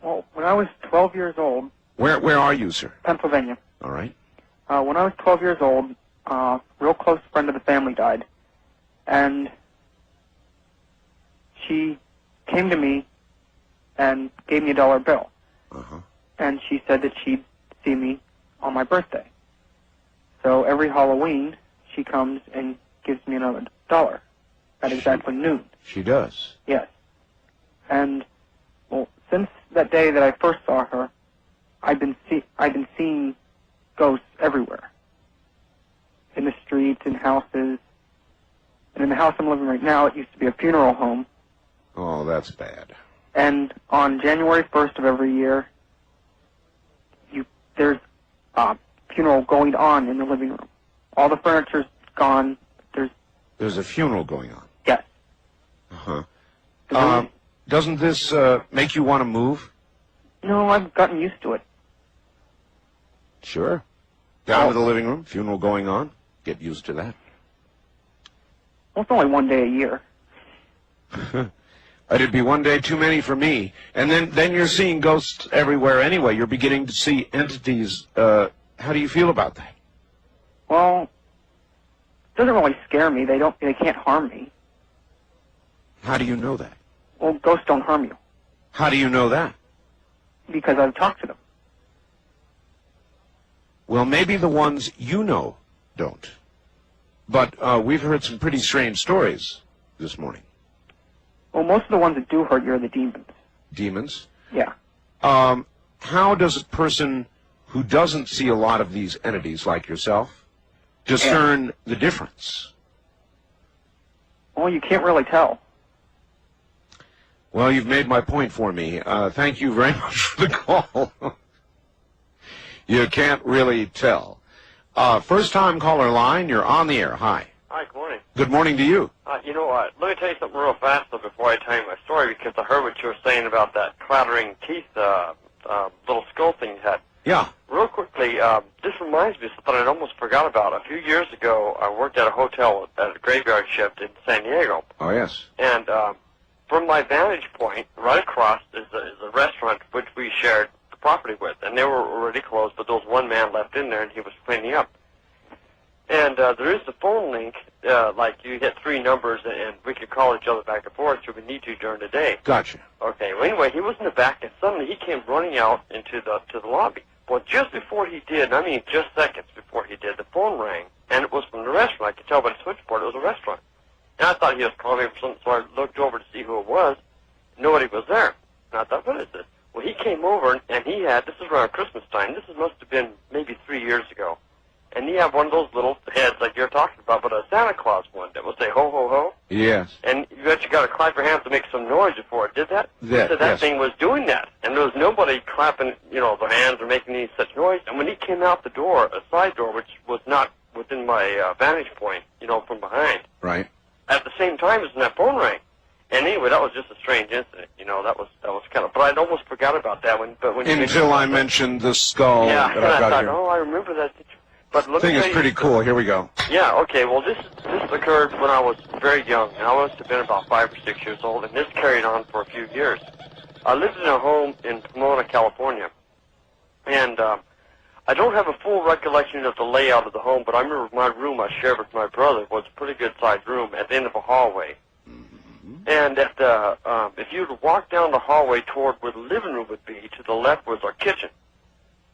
Well, when I was 12 years old...
Where are you, sir?
Pennsylvania.
All right.
When I was 12 years old, a real close friend of the family died. And she came to me and gave me a $1 bill.
Uh-huh.
And she said that she'd see me on my birthday. So every Halloween, she comes and gives me another $1 at exactly noon.
She does.
Yes. And, well, since that day that I first saw her, I've been seeing ghosts everywhere. In the streets, in houses. And in the house I'm living right now, it used to be a funeral home.
Oh, that's bad.
And on January 1st of every year, there's a funeral going on in the living room. All the furniture's gone.
There's a funeral going on.
Yes.
Uh-huh. Doesn't this make you want to move?
No, I've gotten used to it.
Sure. Down to the living room, funeral going on. Get used to that.
Well, it's only one day a year.
It'd be one day too many for me. And then you're seeing ghosts everywhere anyway. You're beginning to see entities. How do you feel about that?
Well, it doesn't really scare me. They can't harm me.
How do you know that?
Well, ghosts don't harm you
How do you know that?
because I've talked to them.
Well, maybe the ones you know don't. But we've heard some pretty strange stories this morning.
Well, most of the ones that do hurt you are the demons.
Demons?
Yeah.
How does a person who doesn't see a lot of these entities like yourself discern the difference?
Well, you can't really tell.
Well, you've made my point for me. Thank you very much for the call. You can't really tell. First-time caller line, you're on the air. Hi.
Hi, good morning.
Good morning to you.
You know what? Let me tell you something real fast though before I tell you my story, because I heard what you were saying about that clattering teeth, little skull thing you had.
Yeah.
Real quickly, this reminds me of something I'd almost forgot about. A few years ago, I worked at a hotel at a graveyard shift in San Diego.
Oh, yes.
And from my vantage point, right across is a restaurant which we shared the property with. And they were already closed, but there was one man left in there, and he was cleaning up. And there is the phone link, like you hit 3 numbers, and we could call each other back and forth if we need to during the day.
Gotcha.
Okay, well, anyway, he was in the back, and suddenly he came running out into the lobby. Well, just before he did, I mean just seconds before he did, the phone rang, and it was from the restaurant. I could tell by the switchboard it was a restaurant. And I thought he was calling me for something, so I looked over to see who it was. Nobody was there. And I thought, what is this? Well, he came over, and he had, this is around Christmas time, must have been maybe 3 years ago. And he had one of those little heads like you're talking about, but a Santa Claus one that would say ho, ho, ho.
Yes.
And you actually got to clap your hands to make some noise before it did that.
That,
so that
yes.
thing was doing that. And there was nobody clapping, their hands or making any such noise. And when he came out the door, a side door, which was not within my vantage point, from behind,
Right.
at the same time as when that phone rang. And anyway, that was just a strange incident. That was kind of, but I'd almost forgot about that when
Until I mentioned the skull
yeah,
that
and
I've
I
got
thought,
here.
oh, I remember that. But let me
Thing is
tell you-
pretty cool. Here we go.
Yeah, okay, well, this occurred when I was very young, and I must have been about 5 or 6 years old, and this carried on for a few years. I lived in a home in Pomona, California, and I don't have a full recollection of the layout of the home, but I remember my room I shared with my brother was a pretty good-sized room at the end of a hallway. And at the, if you were to walk down the hallway toward where the living room would be, to the left was our kitchen.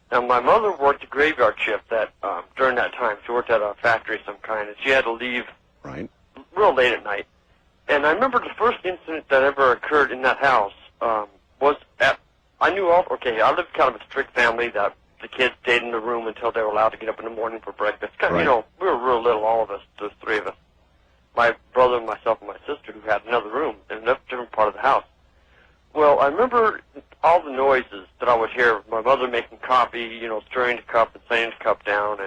Now, my mother worked a graveyard shift during that time. She worked at a factory of some kind, and she had to leave real late at night. And I remember the first incident that ever occurred in that house was I lived kind of a strict family that the kids stayed in the room until they were allowed to get up in the morning for breakfast. Kind of, we were real little, all of us, those 3 of us. My brother, myself, and my sister, who had another room in a different part of the house. Well, I remember all the noises that I would hear. My mother making coffee, stirring the cup and setting the cup down,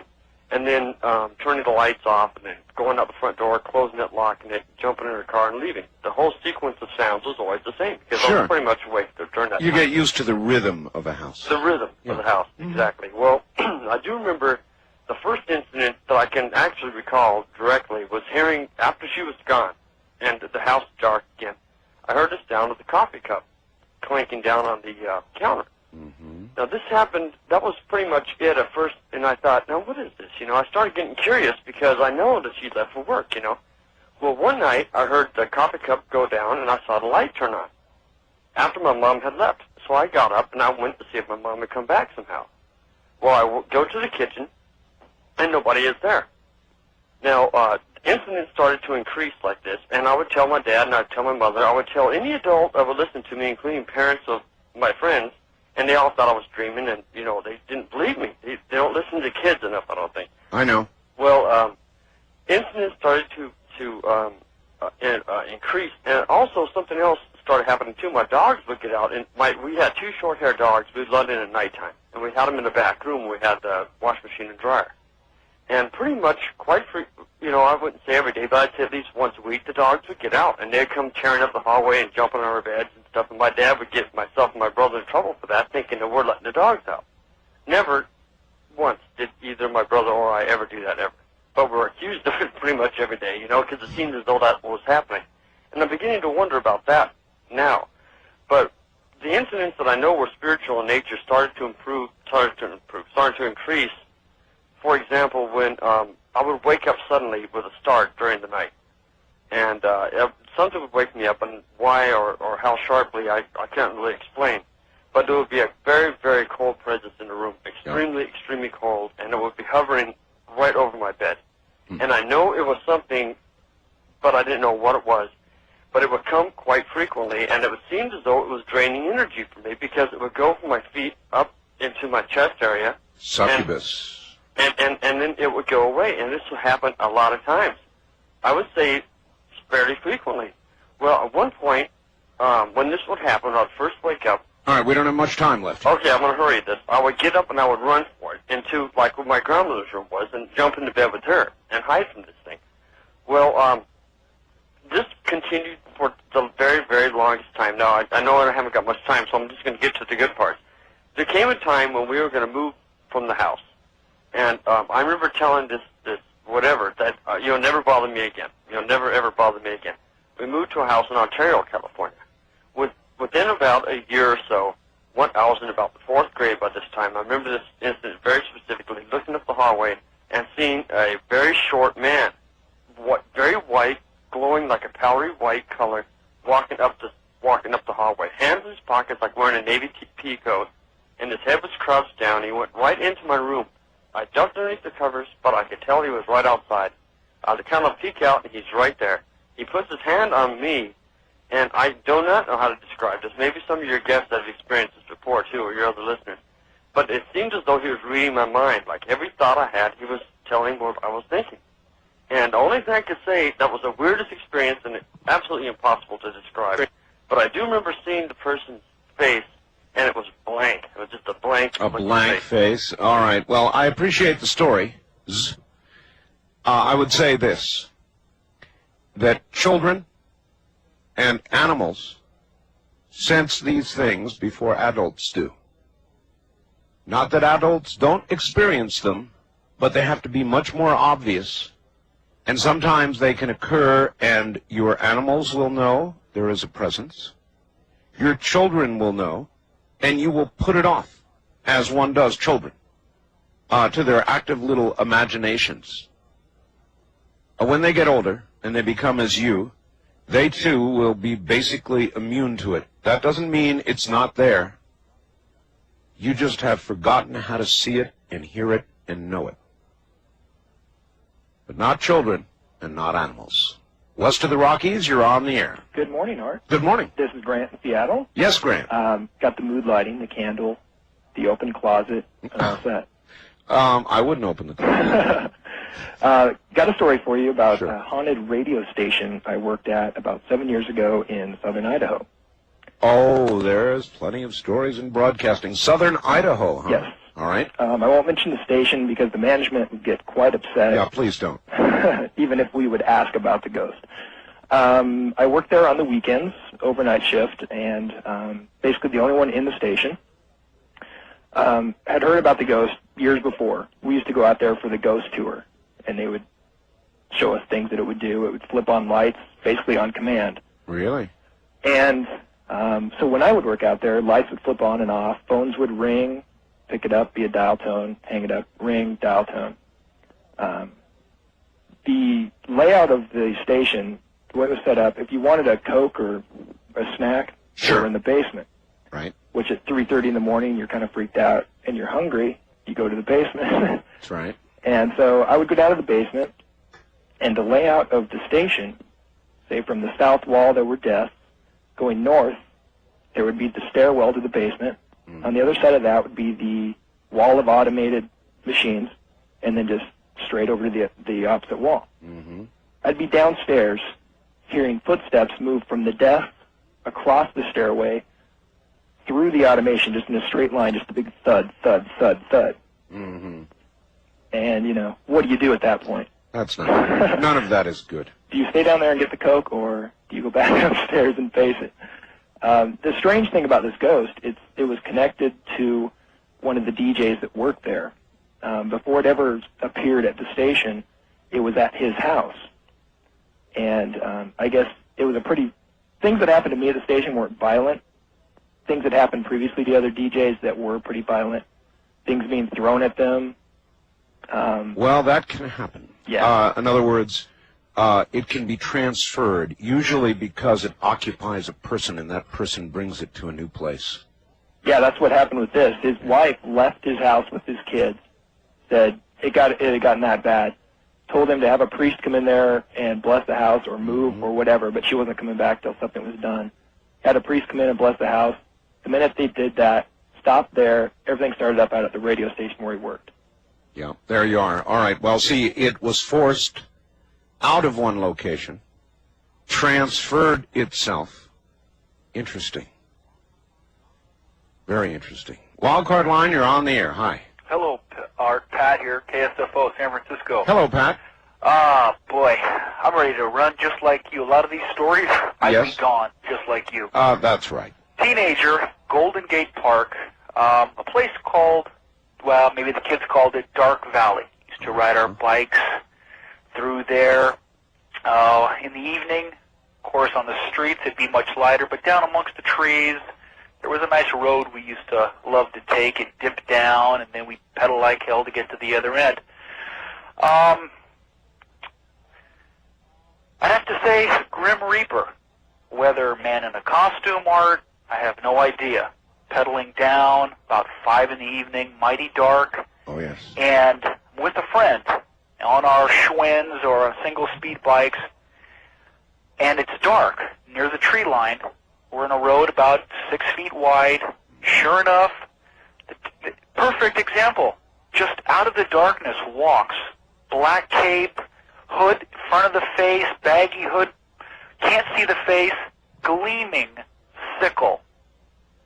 and then turning the lights off, and then going out the front door, closing it, locking it, jumping in her car, and leaving. The whole sequence of sounds was always the same, because I was pretty much awake during that
You
time.
get used to the rhythm of a house.
The rhythm of the house, exactly. Well, I do remember the first incident that I can actually recall directly was hearing, after she was gone, and the house was dark again, I heard the sound of the coffee cup clanking down on the counter. Now, this happened, that was pretty much it at first, and I thought, now, what is this? I started getting curious because I know that she left for work, Well, one night, I heard the coffee cup go down, and I saw the light turn on after my mom had left. So I got up, and I went to see if my mom had come back somehow. Well, I go to the kitchen, and nobody is there. Now, incidents started to increase like this, and I would tell my dad, and I would tell my mother, I would tell any adult that would listen to me, including parents of my friends, and they all thought I was dreaming, and, they didn't believe me. They don't listen to kids enough, I don't think.
I know.
Well, incidents started to increase, and also something else started happening too. My dogs would get out, and we had 2 short-haired dogs. We'd let in at nighttime, and we had them in the back room. We had the wash machine and dryer. And pretty much I wouldn't say every day, but I'd say at least once a week, the dogs would get out, and they'd come tearing up the hallway and jumping on our beds and stuff, and my dad would get myself and my brother in trouble for that, thinking that we're letting the dogs out. Never once did either my brother or I ever do that, ever. But we're accused of it pretty much every day, because it seemed as though that was happening. And I'm beginning to wonder about that now. But the incidents that I know were spiritual in nature started to increase. For example, when I would wake up suddenly with a start during the night. and something would wake me up, and why or how sharply, I can't really explain. But there would be a very, very cold presence in the room, extremely, extremely cold, and it would be hovering right over my bed. And I know it was something, but I didn't know what it was. But it would come quite frequently, and it would seem as though it was draining energy from me, because it would go from my feet up into my chest area.
Succubus.
And then it would go away, and this would happen a lot of times. I would say fairly frequently. Well, at one point, when this would happen, I would first wake up.
All right, we don't have much time left.
Okay, I'm going to hurry this. I would get up and I would run for it into, like, where my grandmother's room was, and jump into bed with her and hide from this thing. Well, this continued for the very, very longest time. Now, I know I haven't got much time, so I'm just going to get to the good parts. There came a time when we were going to move from the house, and I remember telling this whatever, that you'll never bother me again. You'll never, ever bother me again. We moved to a house in Ontario, California. Within about a year or so, I was in about the 4th grade by this time. I remember this incident very specifically, looking up the hallway and seeing a very short man, very white, glowing like a powdery white color, walking up the hallway, hands in his pockets like wearing a Navy pea coat, and his head was crouched down. He went right into my room. I ducked underneath the covers, but I could tell he was right outside. I kind of peek out, and he's right there. He puts his hand on me, and I do not know how to describe this. Maybe some of your guests have experienced this before, too, or your other listeners. But it seemed as though he was reading my mind. Like every thought I had, he was telling what I was thinking. And the only thing I could say, that was the weirdest experience, and it's absolutely impossible to describe. But I do remember seeing the person's face, and it was blank. It was just a blank.
A blank face. All right. Well, I appreciate the story. I would say this, that children and animals sense these things before adults do. Not that adults don't experience them, but they have to be much more obvious. And sometimes they can occur, and your animals will know there is a presence. Your children will know, and you will put it off, as one does children, to their active little imaginations. When they get older, and they become as you, they too will be basically immune to it. That doesn't mean it's not there. You just have forgotten how to see it and hear it and know it. But not children and not animals. West of the Rockies, you're on the air.
Good morning, Art.
Good morning.
This is Grant in Seattle.
Yes, Grant.
Got the mood lighting, the candle, the open closet, and all that.
I wouldn't open the closet.
Got a story for you about a haunted radio station I worked at about 7 years ago in southern Idaho.
Oh, there's plenty of stories in broadcasting. Southern Idaho, huh?
Yes.
All right.
I won't mention the station because the management would get quite upset.
Yeah, please don't.
Even if we would ask about the ghost. I worked there on the weekends, overnight shift, and basically the only one in the station. Had heard about the ghost years before. We used to go out there for the ghost tour, and they would show us things that it would do. It would flip on lights, basically on command.
Really?
And so when I would work out there, lights would flip on and off, phones would ring, pick it up, be a dial tone, hang it up, ring, dial tone. The layout of the station, the way it was set up, if you wanted a Coke or a snack, they were in the basement.
Right.
Which at 3:30 in the morning, you're kind of freaked out and you're hungry, you go to the basement.
That's right.
And so I would go down to the basement, and the layout of the station, say from the south wall there were desks, going north, there would be the stairwell to the basement. On the other side of that would be the wall of automated machines, and then just straight over to the opposite wall. I'd be downstairs hearing footsteps move from the desk across the stairway through the automation, just in a straight line, just a big thud, thud, thud, thud. And, you know, what do you do at that point?
That's not none of that is good.
Do you stay down there and get the Coke, or do you go back upstairs and face it? The strange thing about this ghost, it was connected to one of the DJs that worked there. Before it ever appeared at the station, it was at his house. And I guess it was things that happened to me at the station weren't violent. Things that happened previously to other DJs that were pretty violent. Things being thrown at them.
Well, that can happen.
Yeah.
In other words, it can be transferred, usually because it occupies a person and that person brings it to a new place.
Yeah, that's what happened with this. His wife left his house with his kids, said it had gotten that bad, told him to have a priest come in there and bless the house or move or whatever, but she wasn't coming back till something was done. Had a priest come in and bless the house. The minute they did that, stopped there, everything started up out at the radio station where he worked.
Yeah, there you are. All right, well, see, it was forced out of one location, transferred itself. Interesting. Very interesting. Wildcard line, you're on the air. Hi.
Hello, Art. Pat here, KSFO, San Francisco.
Hello, Pat.
Boy, I'm ready to run just like you. A lot of these stories, I'd be gone just like you.
That's right.
Teenager, Golden Gate Park, a place called, well, maybe the kids called it Dark Valley. Used to ride our bikes through there. In the evening, of course, on the streets, it'd be much lighter, but down amongst the trees, there was a nice road we used to love to take. It dipped down, and then we'd pedal like hell to get to the other end. I'd have to say Grim Reaper. Whether man in a costume, Art, I have no idea. Pedaling down, about 5 in the evening, mighty dark.
Oh, yes.
And with a friend on our Schwinn's or our single-speed bikes, and it's dark near the tree line. We're in a road about 6 feet wide. Sure enough, the perfect example. Just out of the darkness walks, black cape, hood, front of the face, baggy hood, can't see the face, gleaming sickle.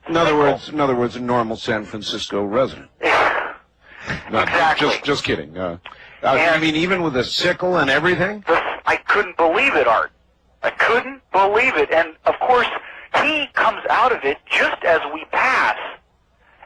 In other words, a normal San Francisco resident. No,
Exactly.
Just kidding. I mean, even with a sickle and everything?
I couldn't believe it, Art. I couldn't believe it. And, of course, he comes out of it just as we pass.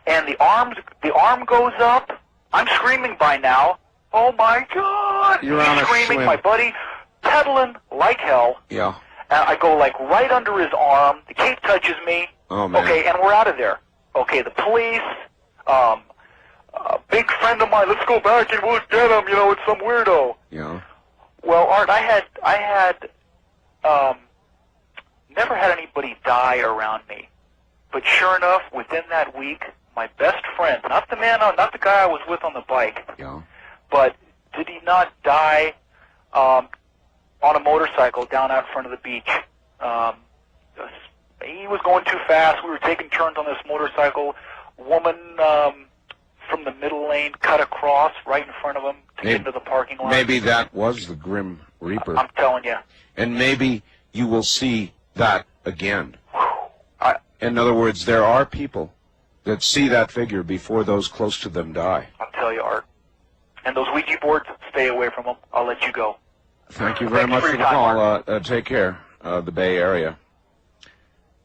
And the arm goes up. I'm screaming by now. Oh, my God.
You're on a
screaming,
swim.
my buddy, pedaling like hell.
Yeah.
And I go, like, right under his arm. The cape touches me.
Oh, man.
Okay, and we're out of there. Okay, the police, a big friend of mine, let's go back and we'll get him, you know, it's some weirdo.
Yeah.
Well, Art, I had never had anybody die around me. But sure enough, within that week, my best friend, not the guy I was with on the bike, but did he not die on a motorcycle down out in front of the beach? He was going too fast. We were taking turns on this motorcycle. Woman from the middle lane cut across right in front of him to get into the parking lot.
Maybe that was the Grim Reaper.
I'm telling you.
And maybe you will see that again. In other words, there are people that see that figure before those close to them die.
I'll tell you, Art. And those Ouija boards, stay away from them. I'll let you go.
Thank you very
Thanks
much
for
for
your
the
time,
call. Take care, the Bay Area.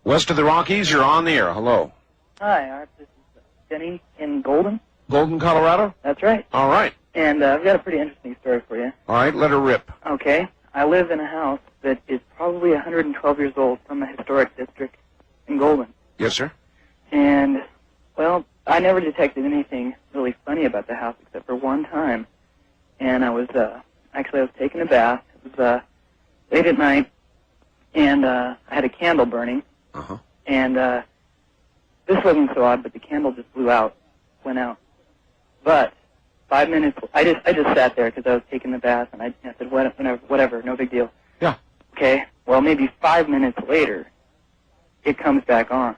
West of the Rockies, you're on the air. Hello.
Hi, Art. This is Jenny in Golden.
Golden, Colorado?
That's right.
All right.
And I've got a pretty interesting story for you.
All right, let her rip.
Okay. I live in a house that is probably 112 years old from a historic district in Golden.
Yes, sir.
And, well, I never detected anything really funny about the house except for one time. And I was taking a bath. It was late at night, and I had a candle burning.
Uh-huh.
And this wasn't so odd, but the candle just went out. But 5 minutes, I just sat there because I was taking the bath, and I said, whatever, no big deal.
Yeah.
Okay. Well, maybe 5 minutes later, it comes back on.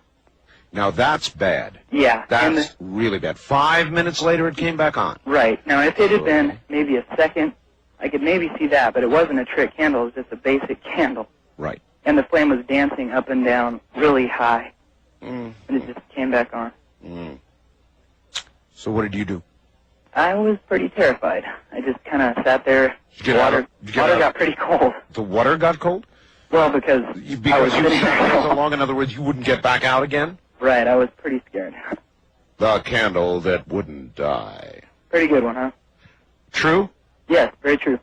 Now, that's bad.
Yeah.
That's really bad. 5 minutes later, it came back on.
Right. Now, if it had been maybe a second, I could maybe see that, but it wasn't a trick candle. It was just a basic candle.
Right.
And the flame was dancing up and down really high.
Mm.
And it just came back on.
Mm. So what did you do?
I was pretty terrified. I just kind of sat there. Water got pretty cold.
The water got cold?
Well, because
you sat there so long, in other words, you wouldn't get back out again?
Right, I was pretty scared.
The candle that wouldn't die.
Pretty good one, huh?
True?
Yes, very true.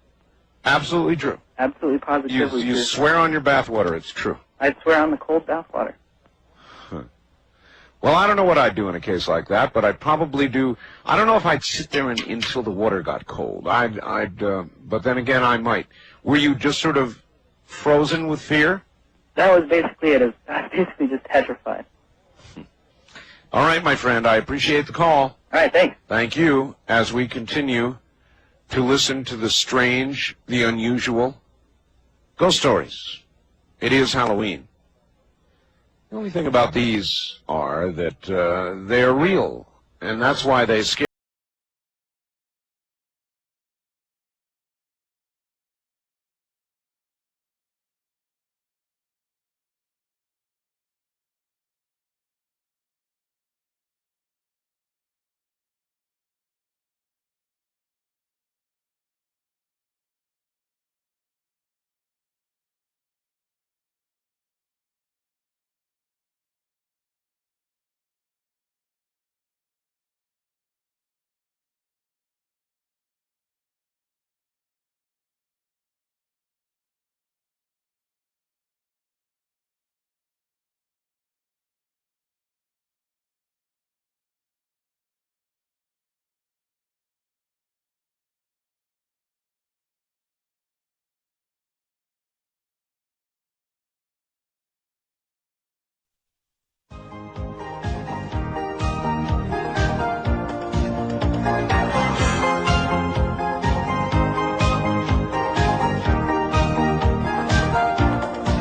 Absolutely true.
Absolutely positively
You
true.
swear on your bathwater it's true.
I'd swear on the cold bathwater.
Huh. Well, I don't know what I'd do in a case like that, but I'd probably do. I don't know if I'd sit there until the water got cold. But then again, I might. Were you just sort of frozen with fear?
That was basically it. I was basically just petrified.
All right, my friend, I appreciate the call.
All right, thanks.
Thank you. As we continue to listen to the strange, the unusual, ghost stories. It is Halloween. The only thing about these are that they are real, and that's why they scare.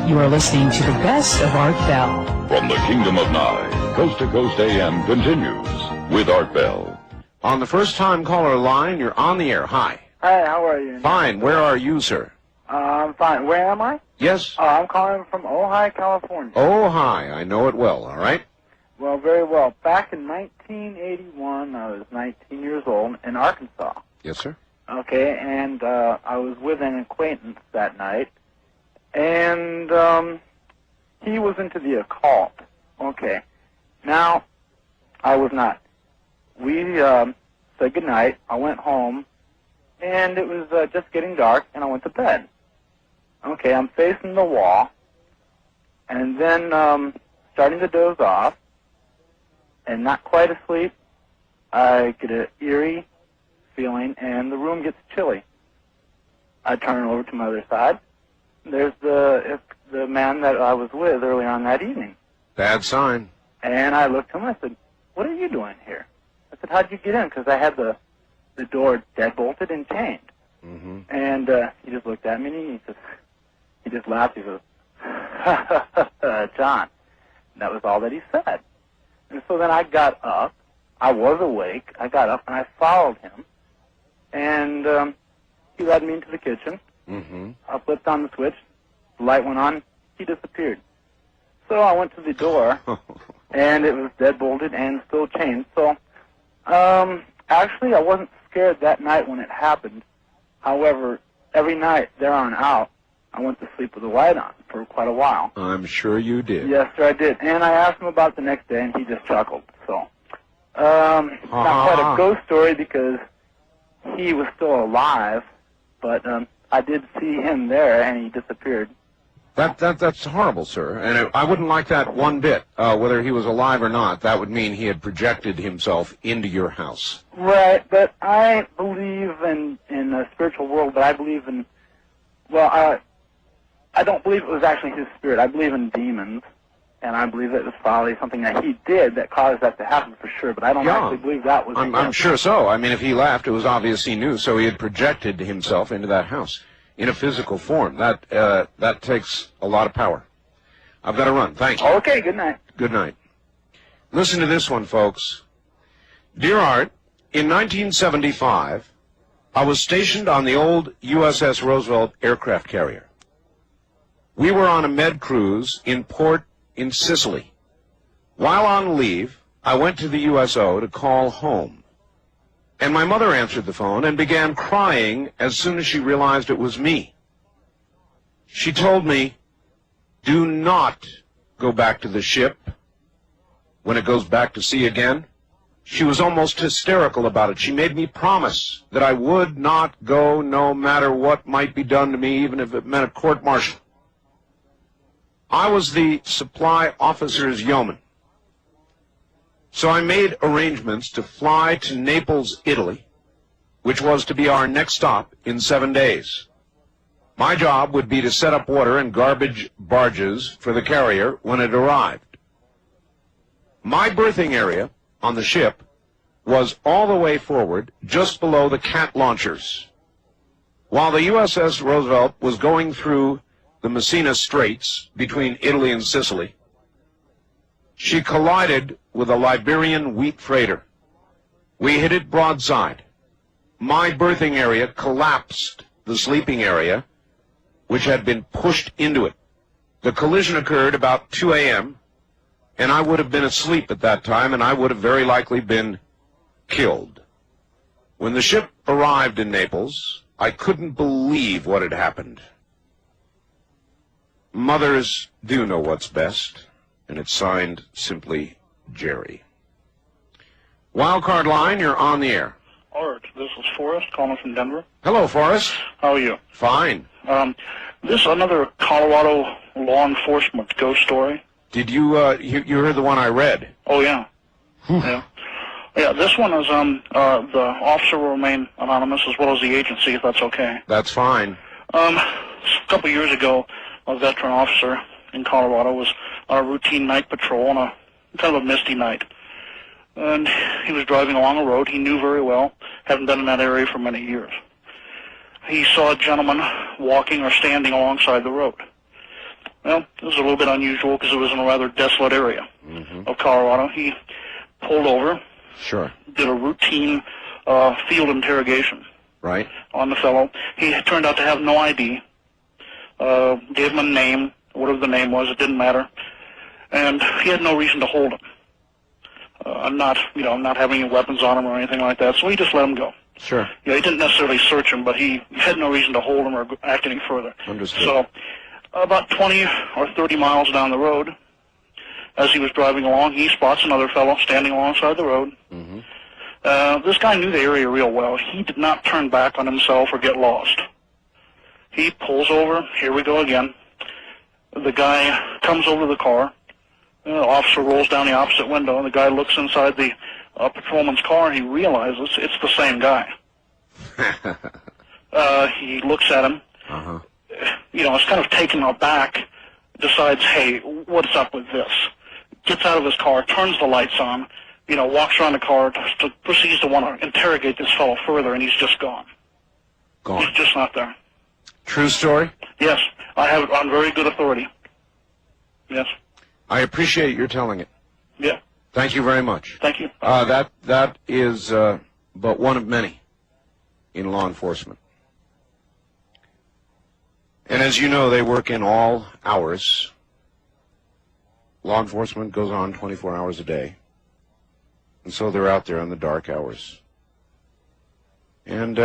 You are listening to the best of Art Bell.
From the Kingdom of Nye, Coast to Coast AM continues with Art Bell.
On the first-time caller line, you're on the air. Hi.
Hi, how are you?
Fine. Where are you, sir?
I'm fine. Where am I?
Yes.
I'm calling from Ojai, California.
Oh, hi. I know it well, all right?
Well, very well. Back in 1981, I was 19 years old in Arkansas.
Yes, sir.
Okay, and I was with an acquaintance that night, and he was into the occult. Okay. Now, I was not. We said goodnight. I went home, and it was just getting dark, and I went to bed. Okay, I'm facing the wall, and then starting to doze off, and not quite asleep. I get an eerie feeling, and the room gets chilly. I turn over to my other side. There's the man that I was with earlier on that evening.
Bad sign.
And I looked at him, I said, "What are you doing here?" I said, "How'd you get in?" Because I had the door deadbolted and chained.
Mm-hmm.
And he just looked at me, and he just laughed. He goes, "John." And that was all that he said. And so then I got up. I was awake. I got up, and I followed him. And he led me into the kitchen.
Mm-hmm.
I flipped on the switch. The light went on. He disappeared. So I went to the door, and it was deadbolted and still chained. So actually, I wasn't scared that night when it happened. However, every night there on out, I went to sleep with the light on for quite a while.
I'm sure you did.
Yes, sir, I did. And I asked him about the next day, and he just chuckled. So, not quite a ghost story because he was still alive, but I did see him there, and he disappeared.
That's horrible, sir. And I wouldn't like that one bit. Whether he was alive or not, that would mean he had projected himself into your house.
Right, but I believe in a spiritual world, but I believe in, well, I don't believe it was actually his spirit. I believe in demons, and I believe it was probably something that he did that caused that to happen for sure, but I don't actually believe that was
I'm sure so. I mean, if he left, it was obvious he knew, so he had projected himself into that house in a physical form. That takes a lot of power. I've got to run. Thank you.
Okay, good night.
Good night. Listen to this one, folks. Dear Art, in 1975, I was stationed on the old USS Roosevelt aircraft carrier. We were on a med cruise in port in Sicily. While on leave, I went to the USO to call home. And my mother answered the phone and began crying as soon as she realized it was me. She told me, "Do not go back to the ship when it goes back to sea again." She was almost hysterical about it. She made me promise that I would not go no matter what might be done to me, even if it meant a court-martial. I was the supply officer's yeoman. So I made arrangements to fly to Naples, Italy, which was to be our next stop in 7 days. My job would be to set up water and garbage barges for the carrier when it arrived. My berthing area on the ship was all the way forward, just below the cat launchers. While the USS Roosevelt was going through the Messina Straits between Italy and Sicily, she collided with a Liberian wheat freighter. We hit it broadside. My berthing area collapsed the sleeping area, which had been pushed into it. The collision occurred about 2 a.m., and I would have been asleep at that time, and I would have very likely been killed. When the ship arrived in Naples, I couldn't believe what had happened. Mothers do know what's best, and it's signed simply Jerry. Wildcard line, you're on the air.
Art, this is Forrest calling from Denver.
Hello, Forrest.
How are you?
Fine.
This is another Colorado law enforcement ghost story.
Did you heard the one I read?
Oh, yeah. Yeah. Yeah, this one is, the officer will remain anonymous as well as the agency, if that's okay.
That's fine.
A couple years ago, a veteran officer in Colorado was on a routine night patrol on a kind of a misty night. And he was driving along a road he knew very well, hadn't been in that area for many years. He saw a gentleman walking or standing alongside the road. Well, this was a little bit unusual because it was in a rather desolate area of Colorado. He pulled over,
Sure.
did a routine field interrogation
Right.
on the fellow. He turned out to have no ID. Gave him a name, whatever the name was, it didn't matter. And he had no reason to hold him. Not having any weapons on him or anything like that, so he just let him go.
Sure.
He didn't necessarily search him, but he had no reason to hold him or act any further.
Understood.
So, about 20 or 30 miles down the road, as he was driving along, he spots another fellow standing alongside the road. This guy knew the area real well. He did not turn back on himself or get lost. He pulls over. Here we go again. The guy comes over to the car. The officer rolls down the opposite window, and the guy looks inside the patrolman's car, and he realizes it's the same guy. He looks at him. Is kind of taken aback, decides, hey, what's up with this? Gets out of his car, turns the lights on, walks around the car, proceeds to want to interrogate this fellow further, and he's just gone.
Gone.
He's just not there.
True story?
Yes, I have it on very good authority. Yes.
I appreciate your telling it.
Yeah.
Thank you very much.
Thank you.
That is but one of many in law enforcement. And as you know, they work in all hours. Law enforcement goes on 24 hours a day. And so they're out there in the dark hours. And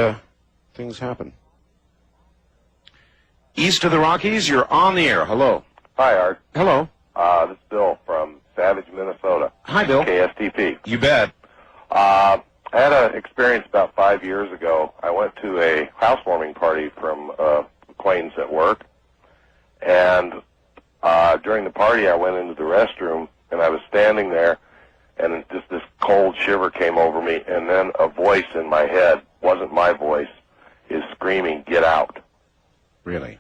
things happen. East of the Rockies, you're on the air. Hello.
Hi, Art.
Hello.
This is Bill from Savage, Minnesota.
Hi, Bill.
KSTP.
You bet.
I had an experience about 5 years ago. I went to a housewarming party from acquaintance at work, and during the party I went into the restroom, and I was standing there, and just this cold shiver came over me, and then a voice in my head, wasn't my voice, is screaming, "Get out."
Really?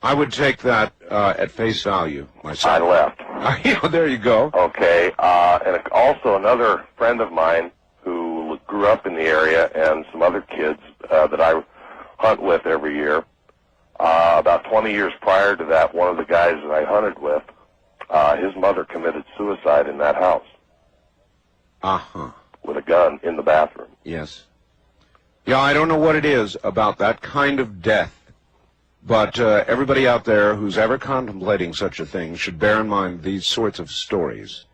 I would take that at face value myself.
I left.
There you go.
Okay. And also another friend of mine who grew up in the area, and some other kids that I hunt with every year. About 20 years prior to that, one of the guys that I hunted with, his mother committed suicide in that house. With a gun in the bathroom.
Yes. Yeah, I don't know what it is about that kind of death, but everybody out there who's ever contemplating such a thing should bear in mind these sorts of stories.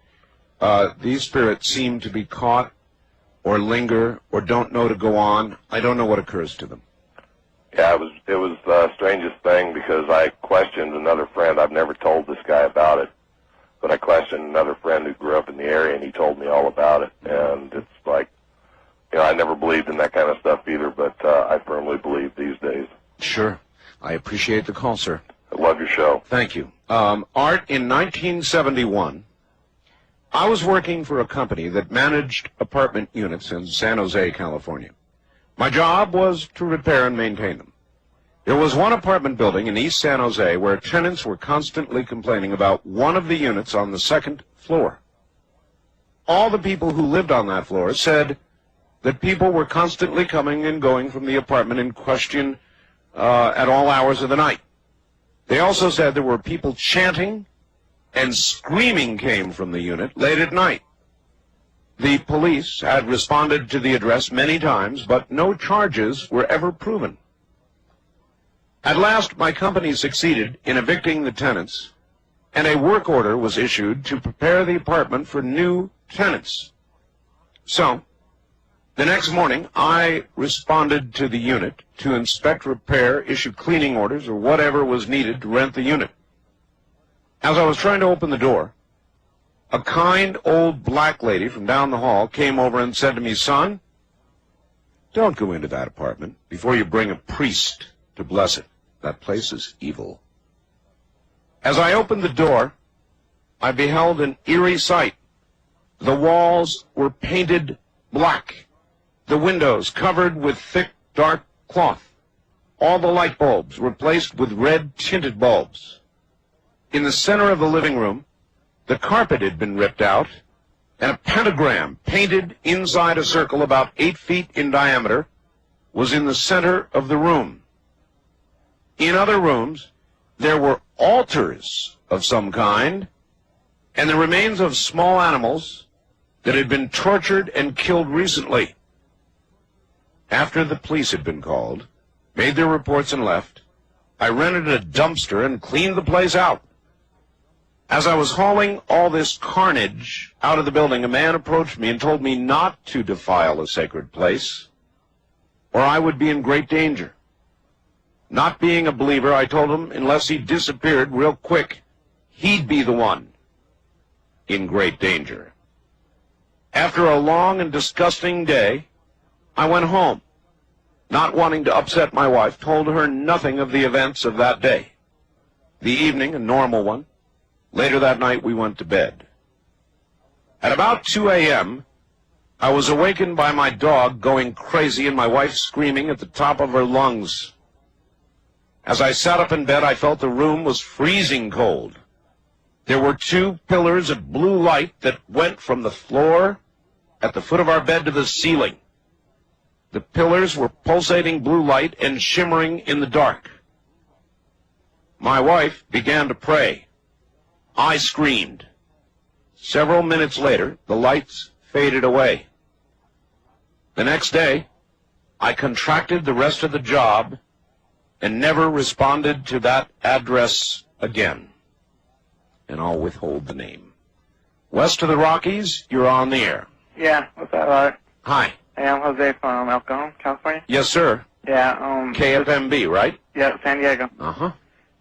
These spirits seem to be caught or linger or don't know to go on. I don't know what occurs to them.
Yeah, it was the strangest thing, because I questioned another friend. I've never told this guy about it, but I questioned another friend who grew up in the area, and he told me all about it. And it's like, I never believed in that kind of stuff either, but I firmly believe these days.
Sure. I appreciate the call, sir.
I love your show.
Thank you. Art, in 1971, I was working for a company that managed apartment units in San Jose, California. My job was to repair and maintain them. There was one apartment building in East San Jose where tenants were constantly complaining about one of the units on the second floor. All the people who lived on that floor said that people were constantly coming and going from the apartment in question at all hours of the night. They also said there were people chanting and screaming came from the unit late at night. The police had responded to the address many times, but no charges were ever proven. At last, my company succeeded in evicting the tenants, and a work order was issued to prepare the apartment for new tenants. So, the next morning, I responded to the unit to inspect, repair, issue cleaning orders, or whatever was needed to rent the unit. As I was trying to open the door, a kind old black lady from down the hall came over and said to me, "Son, don't go into that apartment before you bring a priest to bless it. That place is evil." As I opened the door, I beheld an eerie sight. The walls were painted black, the windows covered with thick, dark cloth. All the light bulbs were placed with red-tinted bulbs. In the center of the living room, the carpet had been ripped out, and a pentagram painted inside a circle about 8 feet in diameter was in the center of the room. In other rooms, there were altars of some kind, and the remains of small animals that had been tortured and killed recently. After the police had been called, made their reports and left, I rented a dumpster and cleaned the place out. As I was hauling all this carnage out of the building, a man approached me and told me not to defile a sacred place, or I would be in great danger. Not being a believer, I told him unless he disappeared real quick, he'd be the one in great danger. After a long and disgusting day, I went home. Not wanting to upset my wife, told her nothing of the events of that day. The evening, a normal one. Later that night, we went to bed. At about 2 a.m., I was awakened by my dog going crazy and my wife screaming at the top of her lungs. As I sat up in bed, I felt the room was freezing cold. There were 2 pillars of blue light that went from the floor at the foot of our bed to the ceiling. The pillars were pulsating blue light and shimmering in the dark. My wife began to pray. I screamed. Several minutes later, the lights faded away. The next day, I contracted the rest of the job and never responded to that address again. And I'll withhold the name. West of the Rockies, you're on the air.
Yeah, what's that, Art?
Hi.
Hey, I'm Jose from El Cajon, California.
Yes, sir.
Yeah,
KFMB, right?
Yeah, San Diego.
Uh-huh.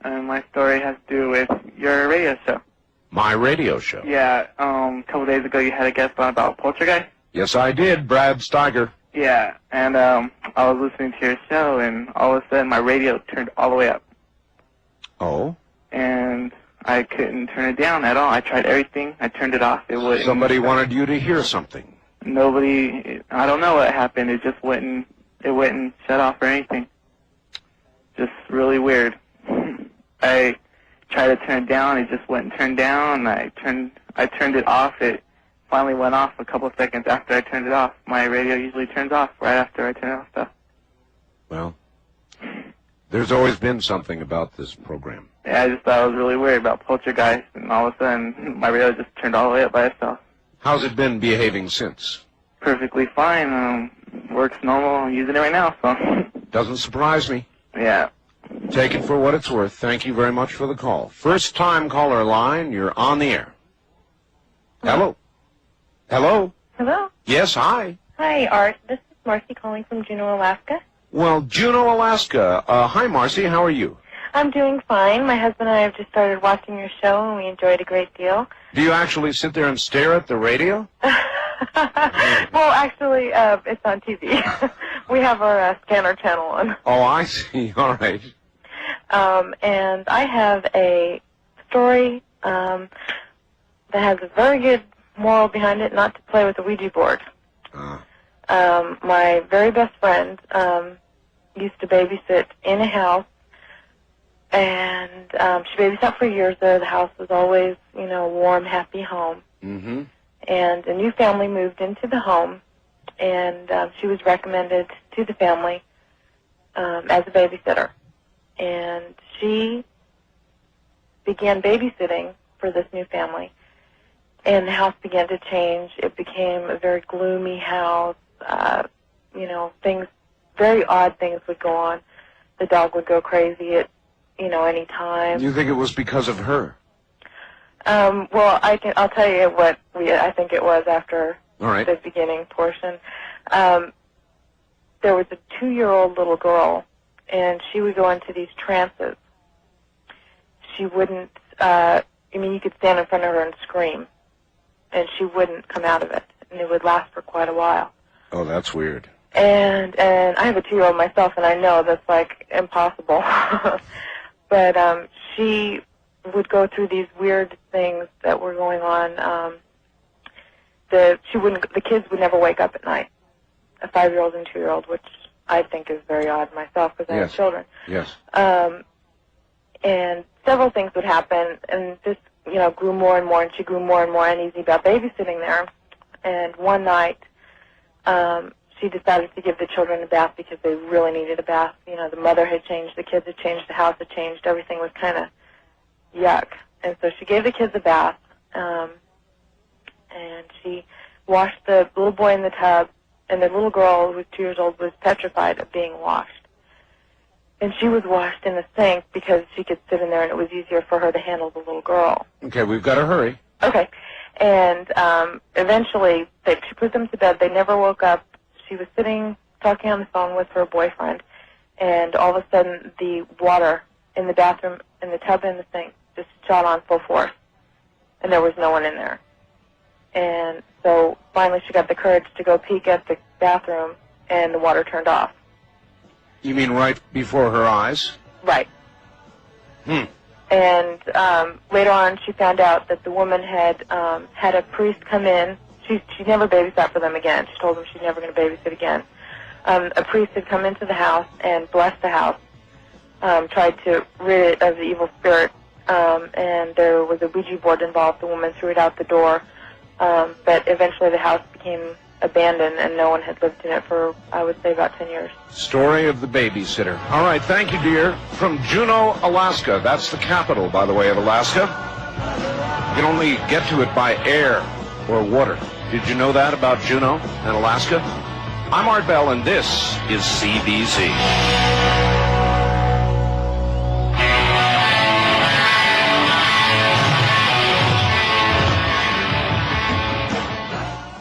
And my story has to do with your radio show.
My radio show.
Yeah, a couple days ago you had a guest on about Poltergeist.
Yes, I did, Brad Steiger.
Yeah, and I was listening to your show, and all of a sudden my radio turned all the way up.
Oh?
And I couldn't turn it down at all. I tried everything. I turned it off. It wouldn't.
Somebody wanted you to hear something.
Nobody. I don't know what happened. It just wouldn't. It wouldn't shut off or anything. Just really weird. I tried to turn it down. It just wouldn't turn down. I turned it off. It finally went off a couple of seconds after I turned it off. My radio usually turns off right after I turn it off, though.
Well, there's always been something about this program.
Yeah, I just thought it was really weird about Poltergeist, and all of a sudden my radio just turned all the way up by itself.
How's it been behaving since?
Perfectly fine. Works normal. I'm using it right now, so.
Doesn't surprise me.
Yeah.
Take it for what it's worth. Thank you very much for the call. First-time caller line, you're on the air. Hello. Hello.
Hello.
Yes, hi.
Hi, Art. This is Marcy calling from Juneau, Alaska.
Well, Juneau, Alaska. Hi, Marcy. How are you?
I'm doing fine. My husband and I have just started watching your show, and we enjoyed a great deal.
Do you actually sit there and stare at the radio?
Well, actually, it's on TV. We have our scanner channel on.
Oh, I see. All right.
And I have a story that has a very good moral behind it not to play with the Ouija board. My very best friend used to babysit in a house, and she babysat for years there. The house was always, a warm, happy home.
Mm-hmm.
And a new family moved into the home, and she was recommended to the family as a babysitter. And she began babysitting for this new family, and the house began to change. It became a very gloomy house. Very odd things would go on. The dog would go crazy at, any time.
You think it was because of her?
Well, I'll tell you what I think it was after
All right.
the beginning portion. There was a 2-year-old little girl, and she would go into these trances. She wouldn't, you could stand in front of her and scream, and she wouldn't come out of it, and it would last for quite a while.
Oh, that's weird.
And I have a 2-year-old myself, and I know that's like impossible. But she would go through these weird things that were going on. The kids would never wake up at night. A 5-year-old and 2-year-old, which I think is very odd myself because I have children.
Yes.
And several things would happen, and this, grew more and more, and she grew more and more uneasy about babysitting there. And one night, she decided to give the children a bath because they really needed a bath. The mother had changed, the kids had changed, the house had changed, everything was kind of yuck. And so she gave the kids a bath, and she washed the little boy in the tub, and the little girl, who was 2 years old, was petrified of being washed. And she was washed in the sink because she could sit in there and it was easier for her to handle the little girl.
Okay, we've got to hurry.
Okay. And eventually, she put them to bed. They never woke up. She was sitting, talking on the phone with her boyfriend, and all of a sudden, the water in the bathroom, in the tub and the sink, just shot on full force. And there was no one in there. And so finally she got the courage to go peek at the bathroom, and the water turned off.
You mean right before her eyes?
Right. And later on, she found out that the woman had had a priest come in. She never babysat for them again. She told them she's never going to babysit again. A priest had come into the house and blessed the house, tried to rid it of the evil spirit, and there was a Ouija board involved. The woman threw it out the door, but eventually the house became abandoned, and no one had lived in it for, I would say, about 10 years.
Story of the babysitter. All right, thank you, dear. From Juneau, Alaska. That's the capital, by the way, of Alaska. You can only get to it by air or water. Did you know that about Juneau and Alaska? I'm Art Bell, and this is CBC.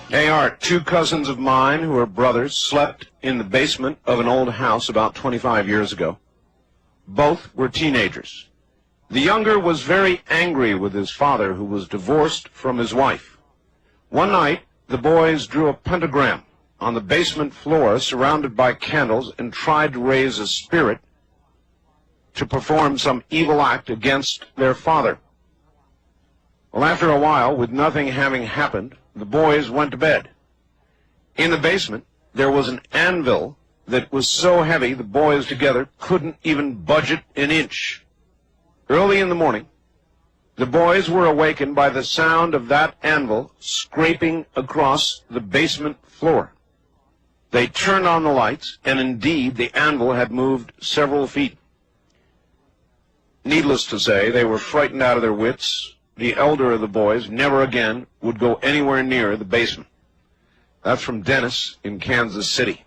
Hey, Art, 2 cousins of mine who are brothers slept in the basement of an old house about 25 years ago. Both were teenagers. The younger was very angry with his father, who was divorced from his wife. One night, the boys drew a pentagram on the basement floor surrounded by candles and tried to raise a spirit to perform some evil act against their father. Well, after a while, with nothing having happened, the boys went to bed. In the basement, there was an anvil that was so heavy the boys together couldn't even budge it an inch. Early in the morning, the boys were awakened by the sound of that anvil scraping across the basement floor. They turned on the lights, and indeed the anvil had moved several feet. Needless to say, they were frightened out of their wits. The elder of the boys never again would go anywhere near the basement. That's from Dennis in Kansas City.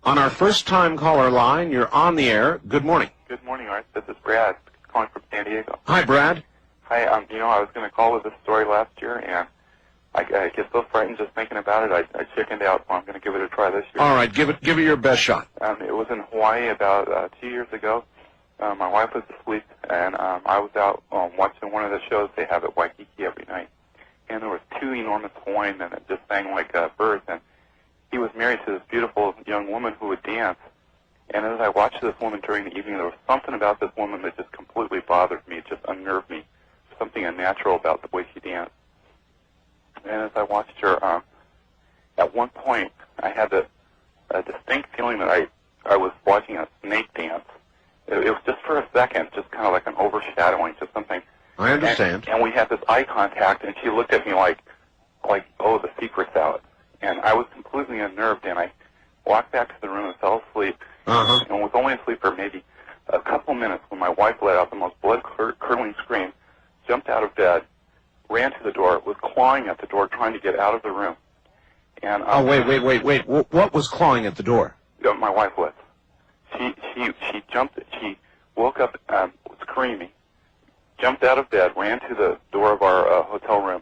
On our first-time caller line, you're on the air. Good morning.
Good morning, Art. This is Brad, calling from San Diego.
Hi, Brad.
Hi, I was going to call with this story last year, and I get so frightened just thinking about it, I chickened out, so I'm going to give it a try this year.
All right, give it your best shot.
It was in Hawaii about 2 years ago. My wife was asleep, and I was out watching one of the shows they have at Waikiki every night. And there was 2 enormous Hawaiian men that just sang like birds, and he was married to this beautiful young woman who would dance. And as I watched this woman during the evening, there was something about this woman that just completely bothered me. It just unnerved me. Something unnatural about the way she danced. as I watched her, at one point I had a distinct feeling that I was watching a snake dance. It was just for a second, just kind of like an overshadowing, just something.
I understand.
And we had this eye contact, and she looked at me like, oh, the secret's out. And I was completely unnerved, and I walked back to the room and fell asleep. And was only asleep for maybe a couple minutes when my wife let out the most blood-curdling scream, jumped out of bed, ran to the door, was clawing at the door, trying to get out of the room. And
wait. What was clawing at the door?
My wife was. She jumped. She woke up screaming, jumped out of bed, ran to the door of our hotel room,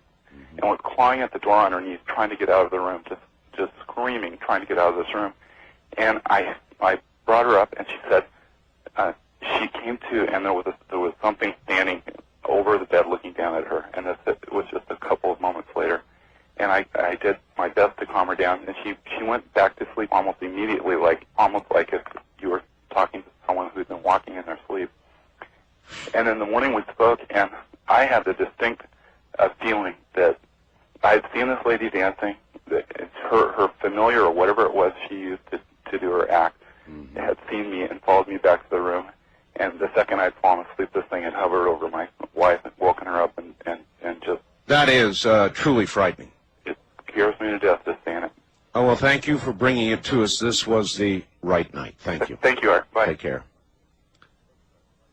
and was clawing at the door on her knees, trying to get out of the room, just screaming, trying to get out of this room. And I brought her up, and she said she came to, and there was something standing over the bed, looking down at her. And it was just a couple of moments later. And I did my best to calm her down, and she went back to sleep almost immediately, almost like if you were talking to someone who'd been walking in their sleep. And in the morning we spoke, and I had the distinct feeling that I had seen this lady dancing, that it's her familiar or whatever it was she used to do her act, had seen me and followed me back to the room. And the second I'd fallen asleep, this thing had hovered over my wife and woken her up and just...
That is truly frightening.
It scares me to death just saying it.
Oh, well, thank you for bringing it to us. This was the right night. Thank you.
Thank you, Art. Bye.
Take care.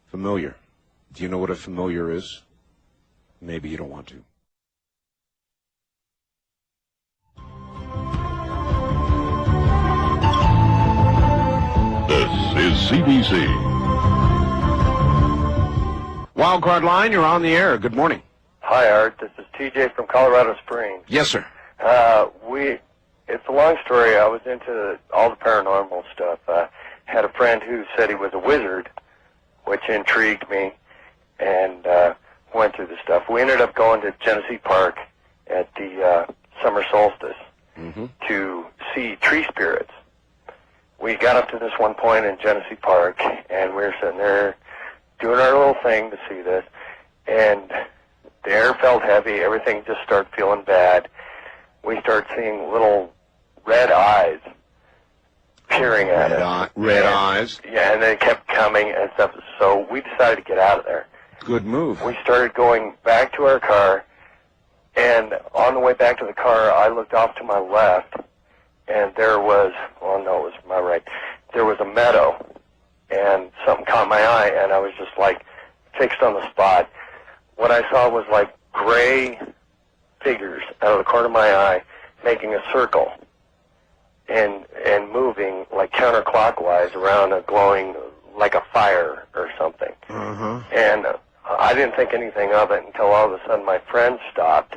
Familiar. Do you know what a familiar is? Maybe you don't want to.
This is CBC.
Wildcard Line, you're on the air. Good morning.
Hi, Art. This is TJ from Colorado Springs.
Yes, sir.
It's a long story. I was into all the paranormal stuff. Had a friend who said he was a wizard, which intrigued me, and went through the stuff. We ended up going to Genesee Park at the summer solstice to see tree spirits. We got up to this one point in Genesee Park, and we were sitting there doing our little thing to see this, and the air felt heavy. Everything just started feeling bad. We started seeing little red eyes peering at us.
Red eyes?
Yeah, and they kept coming and stuff. So we decided to get out of there.
Good move.
We started going back to our car, and on the way back to the car, I looked off to my left, and there was, well, no, it was my right. There was a meadow, and something caught my eye, and I was just like fixed on the spot. What I saw was like gray figures out of the corner of my eye making a circle and moving like counterclockwise around a glowing, like a fire or something. And I didn't think anything of it until all of a sudden my friend stopped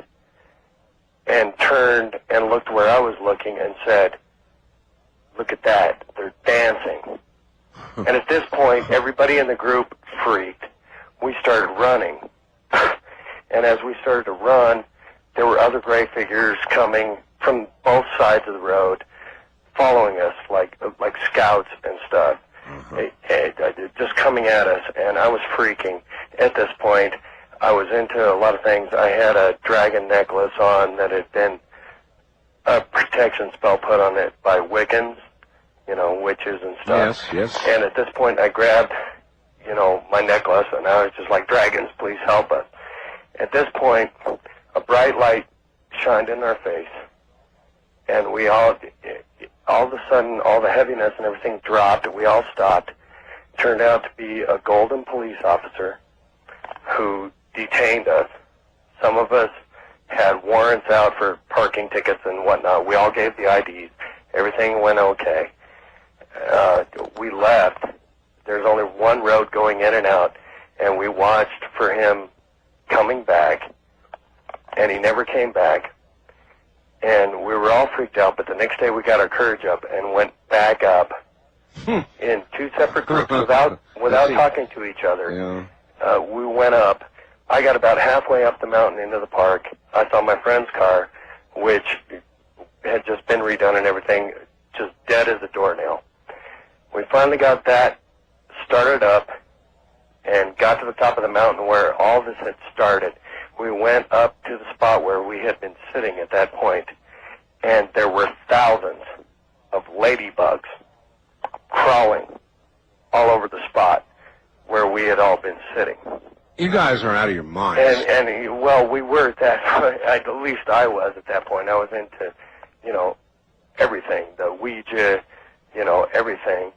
and turned and looked where I was looking and said, "Look at that, they're dancing." And at this point, everybody in the group freaked. We started running. And as we started to run, there were other gray figures coming from both sides of the road, following us like scouts and stuff, just coming at us, and I was freaking. At this point, I was into a lot of things. I had a dragon necklace on that had been a protection spell put on it by Wiccans, witches and stuff.
Yes.
And at this point, I grabbed, my necklace, and I was just like, "Dragons, please help us." At this point, a bright light shined in our face, and we all of a sudden, all the heaviness and everything dropped. We all stopped. It turned out to be a golden police officer who detained us. Some of us had warrants out for parking tickets and whatnot. We all gave the IDs. Everything went okay. We left. There's only one road going in and out, and we watched for him coming back, and he never came back. And we were all freaked out, but the next day we got our courage up and went back up in two separate groups without talking to each other. We went up. I got about halfway up the mountain into the park. I saw my friend's car, which had just been redone and everything, just dead as a doornail. We finally got that started up and got to the top of the mountain where all this had started. we went up to the spot where we had been sitting at that point, and there were thousands of ladybugs crawling all over the spot where we had all been sitting.
You guys are out of your minds.
And well, we were at that point, at least I was at that point. I was into, everything, the Ouija, everything.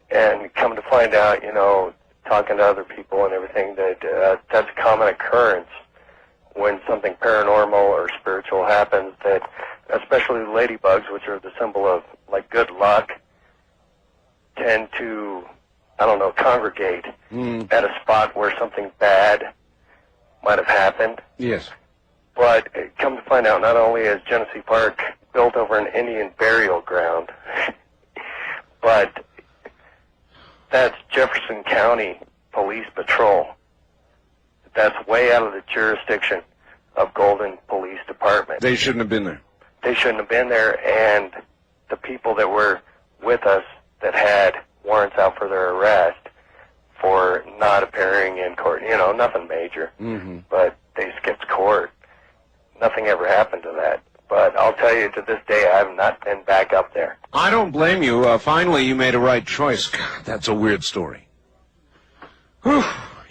And come to find out, talking to other people and everything, that that's a common occurrence when something paranormal or spiritual happens, that especially ladybugs, which are the symbol of, like, good luck, tend to, congregate at a spot where something bad might have happened.
Yes.
But come to find out, not only is Genesee Park built over an Indian burial ground, but that's Jefferson County Police Patrol. That's way out of the jurisdiction of Golden Police Department.
They shouldn't have been there.
They shouldn't have been there, and the people that were with us that had warrants out for their arrest for not appearing in court, nothing major, but they skipped court. Nothing ever happened to that. But I'll tell you, to this day, I have not been back up there.
I don't blame you. Finally, you made a right choice. God, that's a weird story. Whew.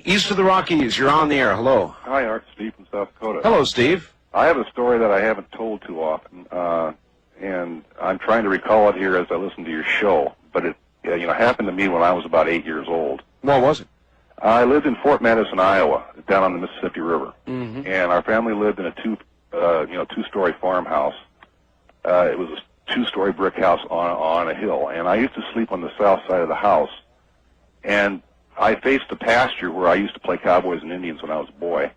East of the Rockies, you're on the air. Hello.
Hi, Art. Steve from South Dakota.
Hello, Steve.
I have a story that I haven't told too often, and I'm trying to recall it here as I listen to your show. But it, happened to me when I was about 8 years old.
What was it?
I lived in Fort Madison, Iowa, down on the Mississippi River, and our family lived in a two-story farmhouse. It was a two-story brick house on a hill, and I used to sleep on the south side of the house, and I faced the pasture where I used to play cowboys and Indians when I was a boy.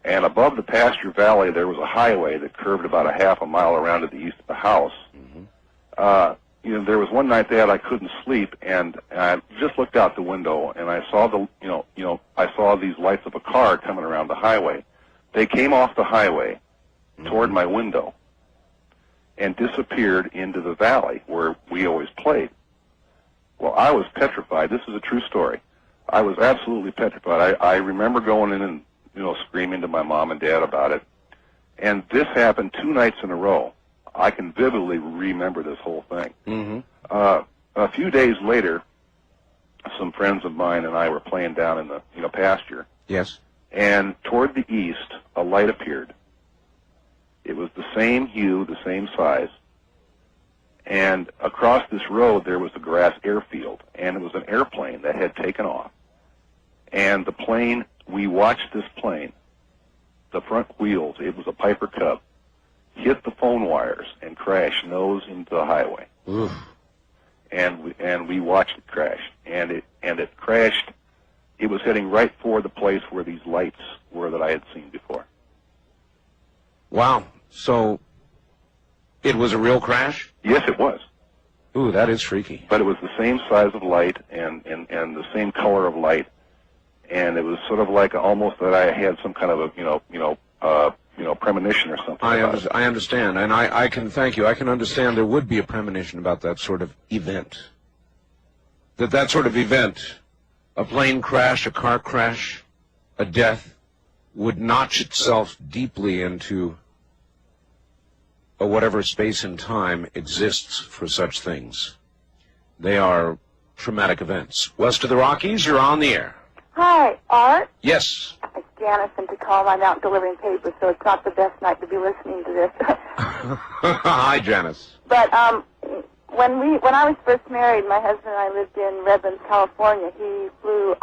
And above the pasture valley, there was a highway that curved about a half a mile around to the east of the house. There was one night that I couldn't sleep, and I just looked out the window, and I saw I saw these lights of a car coming around the highway. They came off the highway toward my window and disappeared into the valley where we always played. Well, I was petrified. This is a true story. I was absolutely petrified. I remember going in and, screaming to my mom and dad about it. And this happened 2 nights in a row. I can vividly remember this whole thing. A few days later, some friends of mine and I were playing down in the pasture.
Yes.
And toward the east, a light appeared. It was the same hue, the same size. And across this road, there was a grass airfield, and it was an airplane that had taken off. And the plane, we watched this plane, the front wheels, it was a Piper Cub, hit the phone wires and crashed nose into the highway.
Oof.
And we watched it crash. And it crashed. It was heading right for the place where these lights were that I had seen before.
Wow. So it was a real crash?
Yes, it was.
Ooh, that is freaky.
But it was the same size of light and the same color of light, and it was sort of like almost that I had some kind of a premonition or something.
I understand, and I can thank you. I can understand there would be a premonition about that sort of event. That sort of event, a plane crash, a car crash, a death, would notch itself deeply into whatever space and time exists for such things. They are traumatic events. West of the Rockies, you're on the air.
Hi, Art.
Yes.
It's Janice in Tacoma. I'm out delivering papers, so it's not the best night to be listening to this.
Hi, Janice.
But when I was first married, my husband and I lived in Redlands, California. He flew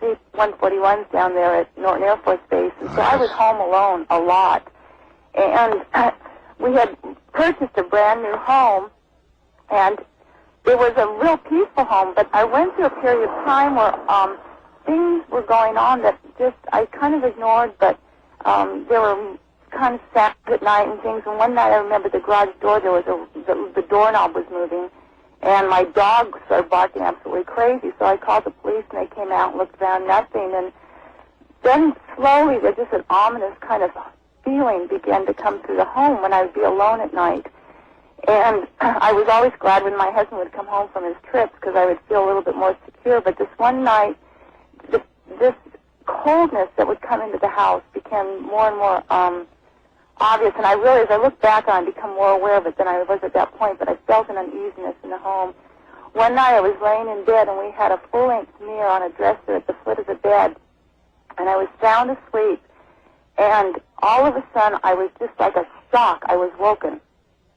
C-141s down there at Norton Air Force Base, and so I was home alone a lot. And we had purchased a brand new home, and it was a real peaceful home, but I went through a period of time where things were going on that just I kind of ignored, but there were kind of sad at night and things. And one night I remember the garage door, there was the doorknob was moving, and my dog started barking absolutely crazy. So I called the police, and they came out and looked around, nothing. And then slowly, there just an ominous kind of feeling began to come through the home when I would be alone at night. And I was always glad when my husband would come home from his trips because I would feel a little bit more secure. But this one night, this coldness that would come into the house became more and more obvious, and I really, as I look back on it, become more aware of it than I was at that point, but I felt an uneasiness in the home. One night I was laying in bed, and we had a full-length mirror on a dresser at the foot of the bed, and I was sound asleep, and all of a sudden I was just like a shock. I was woken.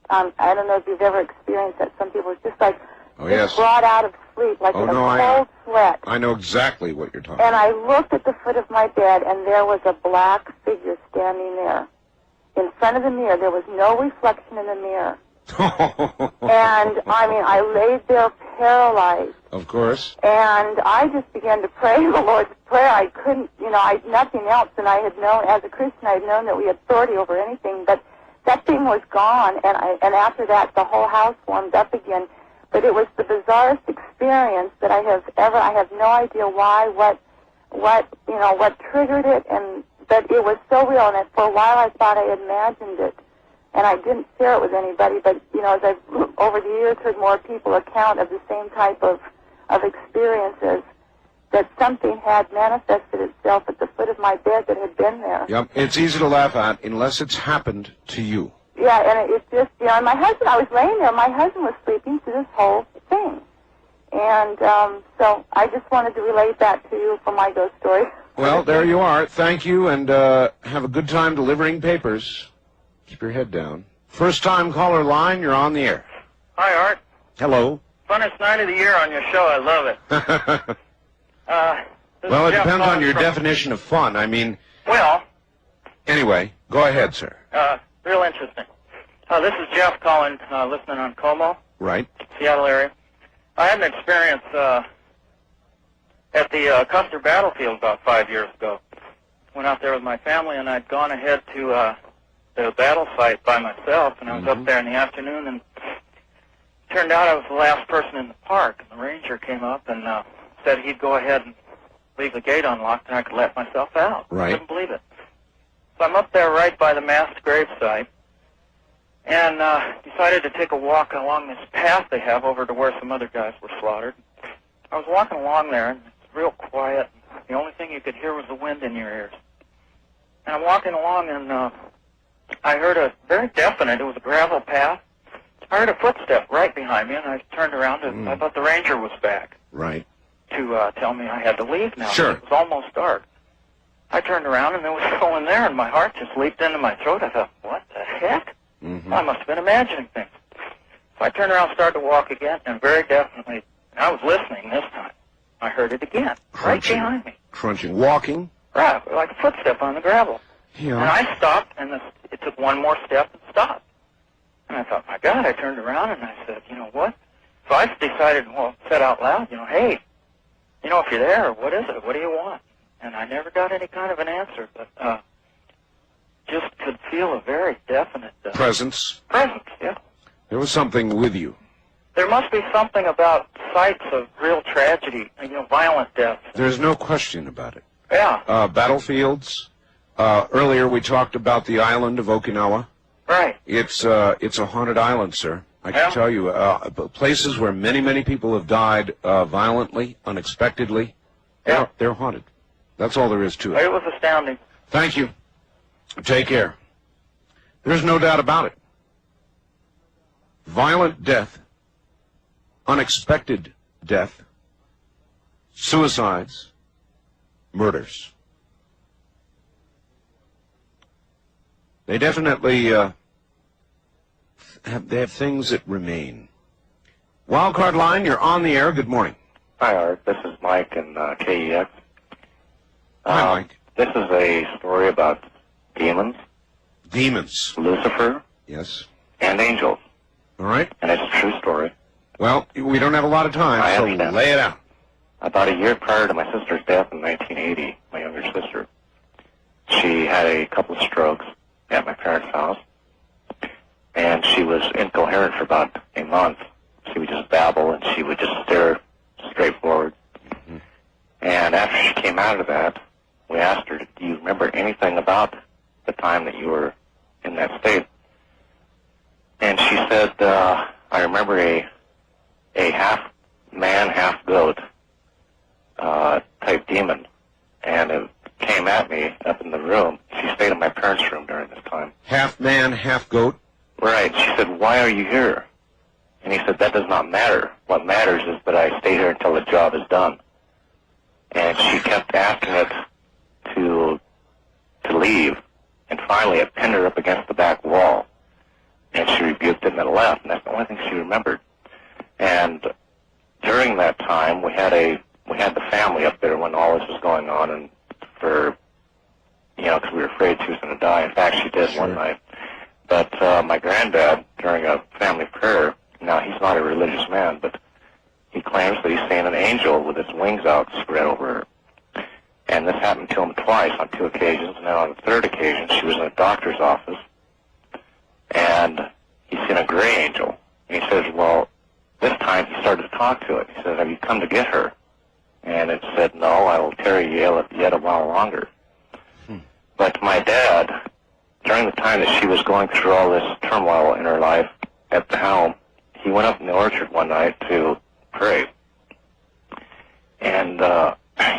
I don't know if you've ever experienced that. Some people, it's just like brought out of sleep, like in a cold sweat.
I know exactly what you're talking about.
And I looked at the foot of my bed, and there was a black figure standing there. In front of the mirror, there was no reflection in the mirror. And, I mean, I laid there paralyzed.
Of course.
And I just began to pray the Lord's Prayer. I couldn't, nothing else. And I had known, as a Christian, I had known that we had authority over anything. But that thing was gone. And after that, the whole house warmed up again. But it was the bizarrest experience that I have no idea why, what triggered it, but it was so real. And for a while I thought I had imagined it. And I didn't share it with anybody, but, as I've, over the years, heard more people account of the same type of experiences, that something had manifested itself at the foot of my bed that had been there.
Yep, it's easy to laugh at unless it's happened to you.
Yeah, and it's just, and my husband, I was laying there, my husband was sleeping through this whole thing. And so I just wanted to relate that to you for my ghost story.
Well, there you are. Thank you, and have a good time delivering papers. Keep your head down. First-time caller line, you're on the air.
Hi, Art.
Hello.
Funnest night of the year on your show. I love it.
Well, it depends on your definition of fun. I mean...
Well...
Anyway, go ahead, sir.
Real interesting. This is Jeff calling, listening on Como,
Right.
Seattle area. I had an experience at the Custer Battlefield about 5 years ago. Went out there with my family, and I'd gone ahead to the battle site by myself, and I was up there in the afternoon, and turned out I was the last person in the park. And the ranger came up and said he'd go ahead and leave the gate unlocked, and I could let myself out.
Right.
I couldn't believe it. So I'm up there right by the massed grave site, and decided to take a walk along this path they have over to where some other guys were slaughtered. I was walking along there, and it's real quiet. The only thing you could hear was the wind in your ears. And I'm walking along, and I heard a very definite, it was a gravel path. I heard a footstep right behind me, and I turned around, and I thought the ranger was back.
Right.
To tell me I had to leave now.
Sure.
It was almost dark. I turned around, and there was someone there, and my heart just leaped into my throat. I thought, what the heck? I must have been imagining things. So I turned around and started to walk again, and very definitely, and I was listening this time, I heard it again, right behind me.
Crunching. Walking.
Right, like a footstep on the gravel.
Yeah.
And I stopped, and it took one more step and stopped. And I thought, my God, I turned around, and I said, you know what? So I decided, said out loud, hey, if you're there, what is it? What do you want? And I never got any kind of an answer, but just could feel a very definite...
Presence.
Presence, yeah.
There was something with you.
There must be something about sites of real tragedy, violent deaths.
There's no question about it.
Yeah.
Battlefields. Earlier we talked about the island of Okinawa.
Right.
It's a haunted island, sir. I can tell you, places where many, many people have died violently, unexpectedly.
Yeah.
They're haunted. That's all there is to it.
It was astounding.
Thank you. Take care. There's no doubt about it. Violent death, unexpected death, suicides, murders. They definitely have things that remain. Wildcard line, you're on the air. Good morning.
Hi, Art. This is Mike in KEX.
Hi, Mike.
This is a story about demons.
Demons.
Lucifer.
Yes.
And angels.
All right.
And it's a true story.
Well, we don't have a lot of time,
I
so
understand.
lay it out.
About a year prior to my sister's death in 1980, my younger sister, she had a couple of strokes at my parents' house, and she was incoherent for about a month. She would just babble, and she would just stare straight forward. And after she came out of that, we asked her, do you remember anything about the time that you were in that state? And she said, I remember a half man, half goat type demon. And
came at me up in the room. She stayed in my parents' room during this time.
Half man, half goat?
Right. She said, "Why are you here?" And he said, "That does not matter. What matters is that I stay here until the job is done." And she kept asking it to leave. And finally, it pinned her up against the back wall. And she rebuked it and then left. And that's the only thing she remembered. And during that time, we had the family up there when all this was going on, and for, because we were afraid she was going to die. In fact, she did one night. But my granddad, during a family prayer, now he's not a religious man, but he claims that he's seen an angel with its wings outspread over her. And this happened to him twice on 2 occasions. Now on the 3rd occasion, she was in a doctor's office, and he's seen a gray angel. And he says, well, this time he started to talk to it. He says, "Have you come to get her?" And it said, "No, I will tarry yet a while longer." But my dad, during the time that she was going through all this turmoil in her life at the helm, he went up in the orchard one night to pray. And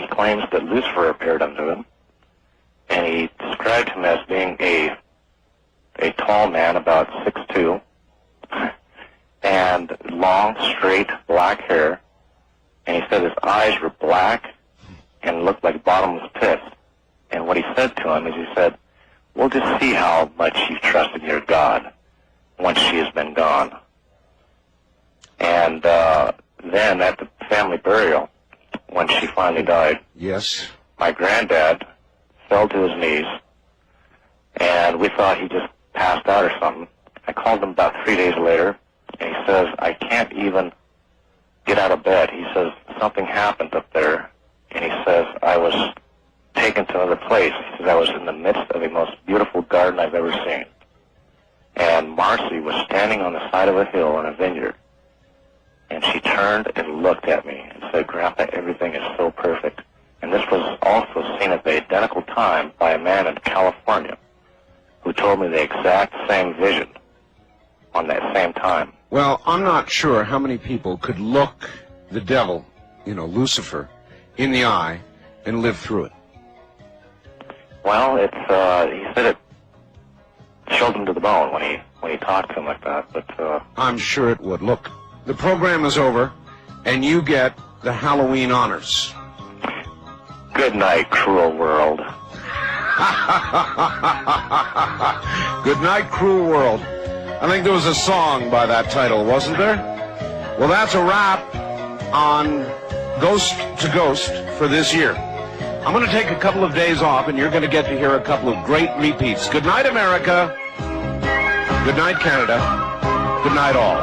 he claims that Lucifer appeared unto him, and he described him as being a tall man, about 6'2", and long, straight, black hair. And he said his eyes were black and looked like bottomless pits. And what he said to him is, he said, "We'll just see how much you've trusted your God once she has been gone." And then at the family burial, when she finally died,
yes,
my granddad fell to his knees, and we thought he just passed out or something. I called him about 3 days later, and he says, "I can't even get out of bed." He says, "Something happened up there," and he says, "I was taken to another place." He says, "I was in the midst of the most beautiful garden I've ever seen. And Marcy was standing on the side of a hill in a vineyard. And she turned and looked at me and said, 'Grandpa, everything is so perfect.'" And this was also seen at the identical time by a man in California who told me the exact same vision on that same time.
Well, I'm not sure how many people could look the devil, Lucifer, in the eye and live through it.
Well, he said it chilled him to the bone when he talked to him like that, but
I'm sure it would. Look, the program is over, and you get the Halloween honors.
Good night, cruel world.
Good night, cruel world. I think there was a song by that title, wasn't there? Well, that's a wrap on Ghost to Ghost for this year. I'm going to take a couple of days off, and you're going to get to hear a couple of great repeats. Good night, America. Good night, Canada. Good night, all.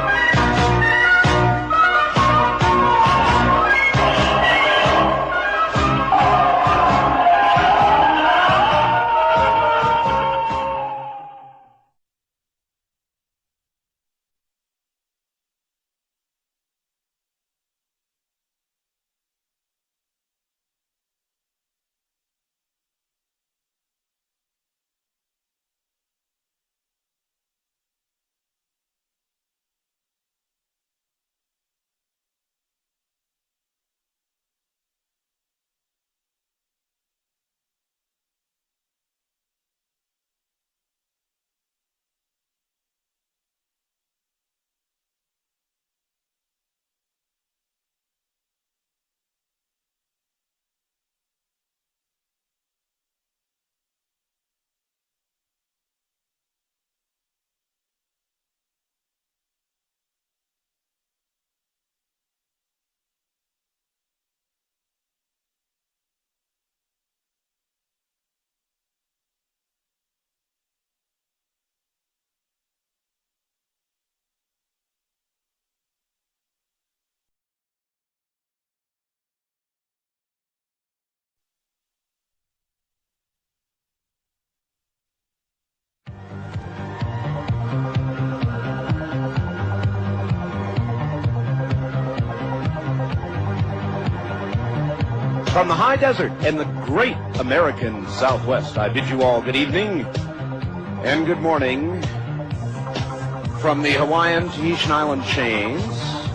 From the high desert and the great American Southwest, I bid you all good evening and good morning. From the Hawaiian Tahitian Island chains,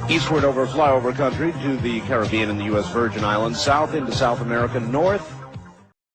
eastward over flyover country to the Caribbean and the U.S. Virgin Islands, south into South America, north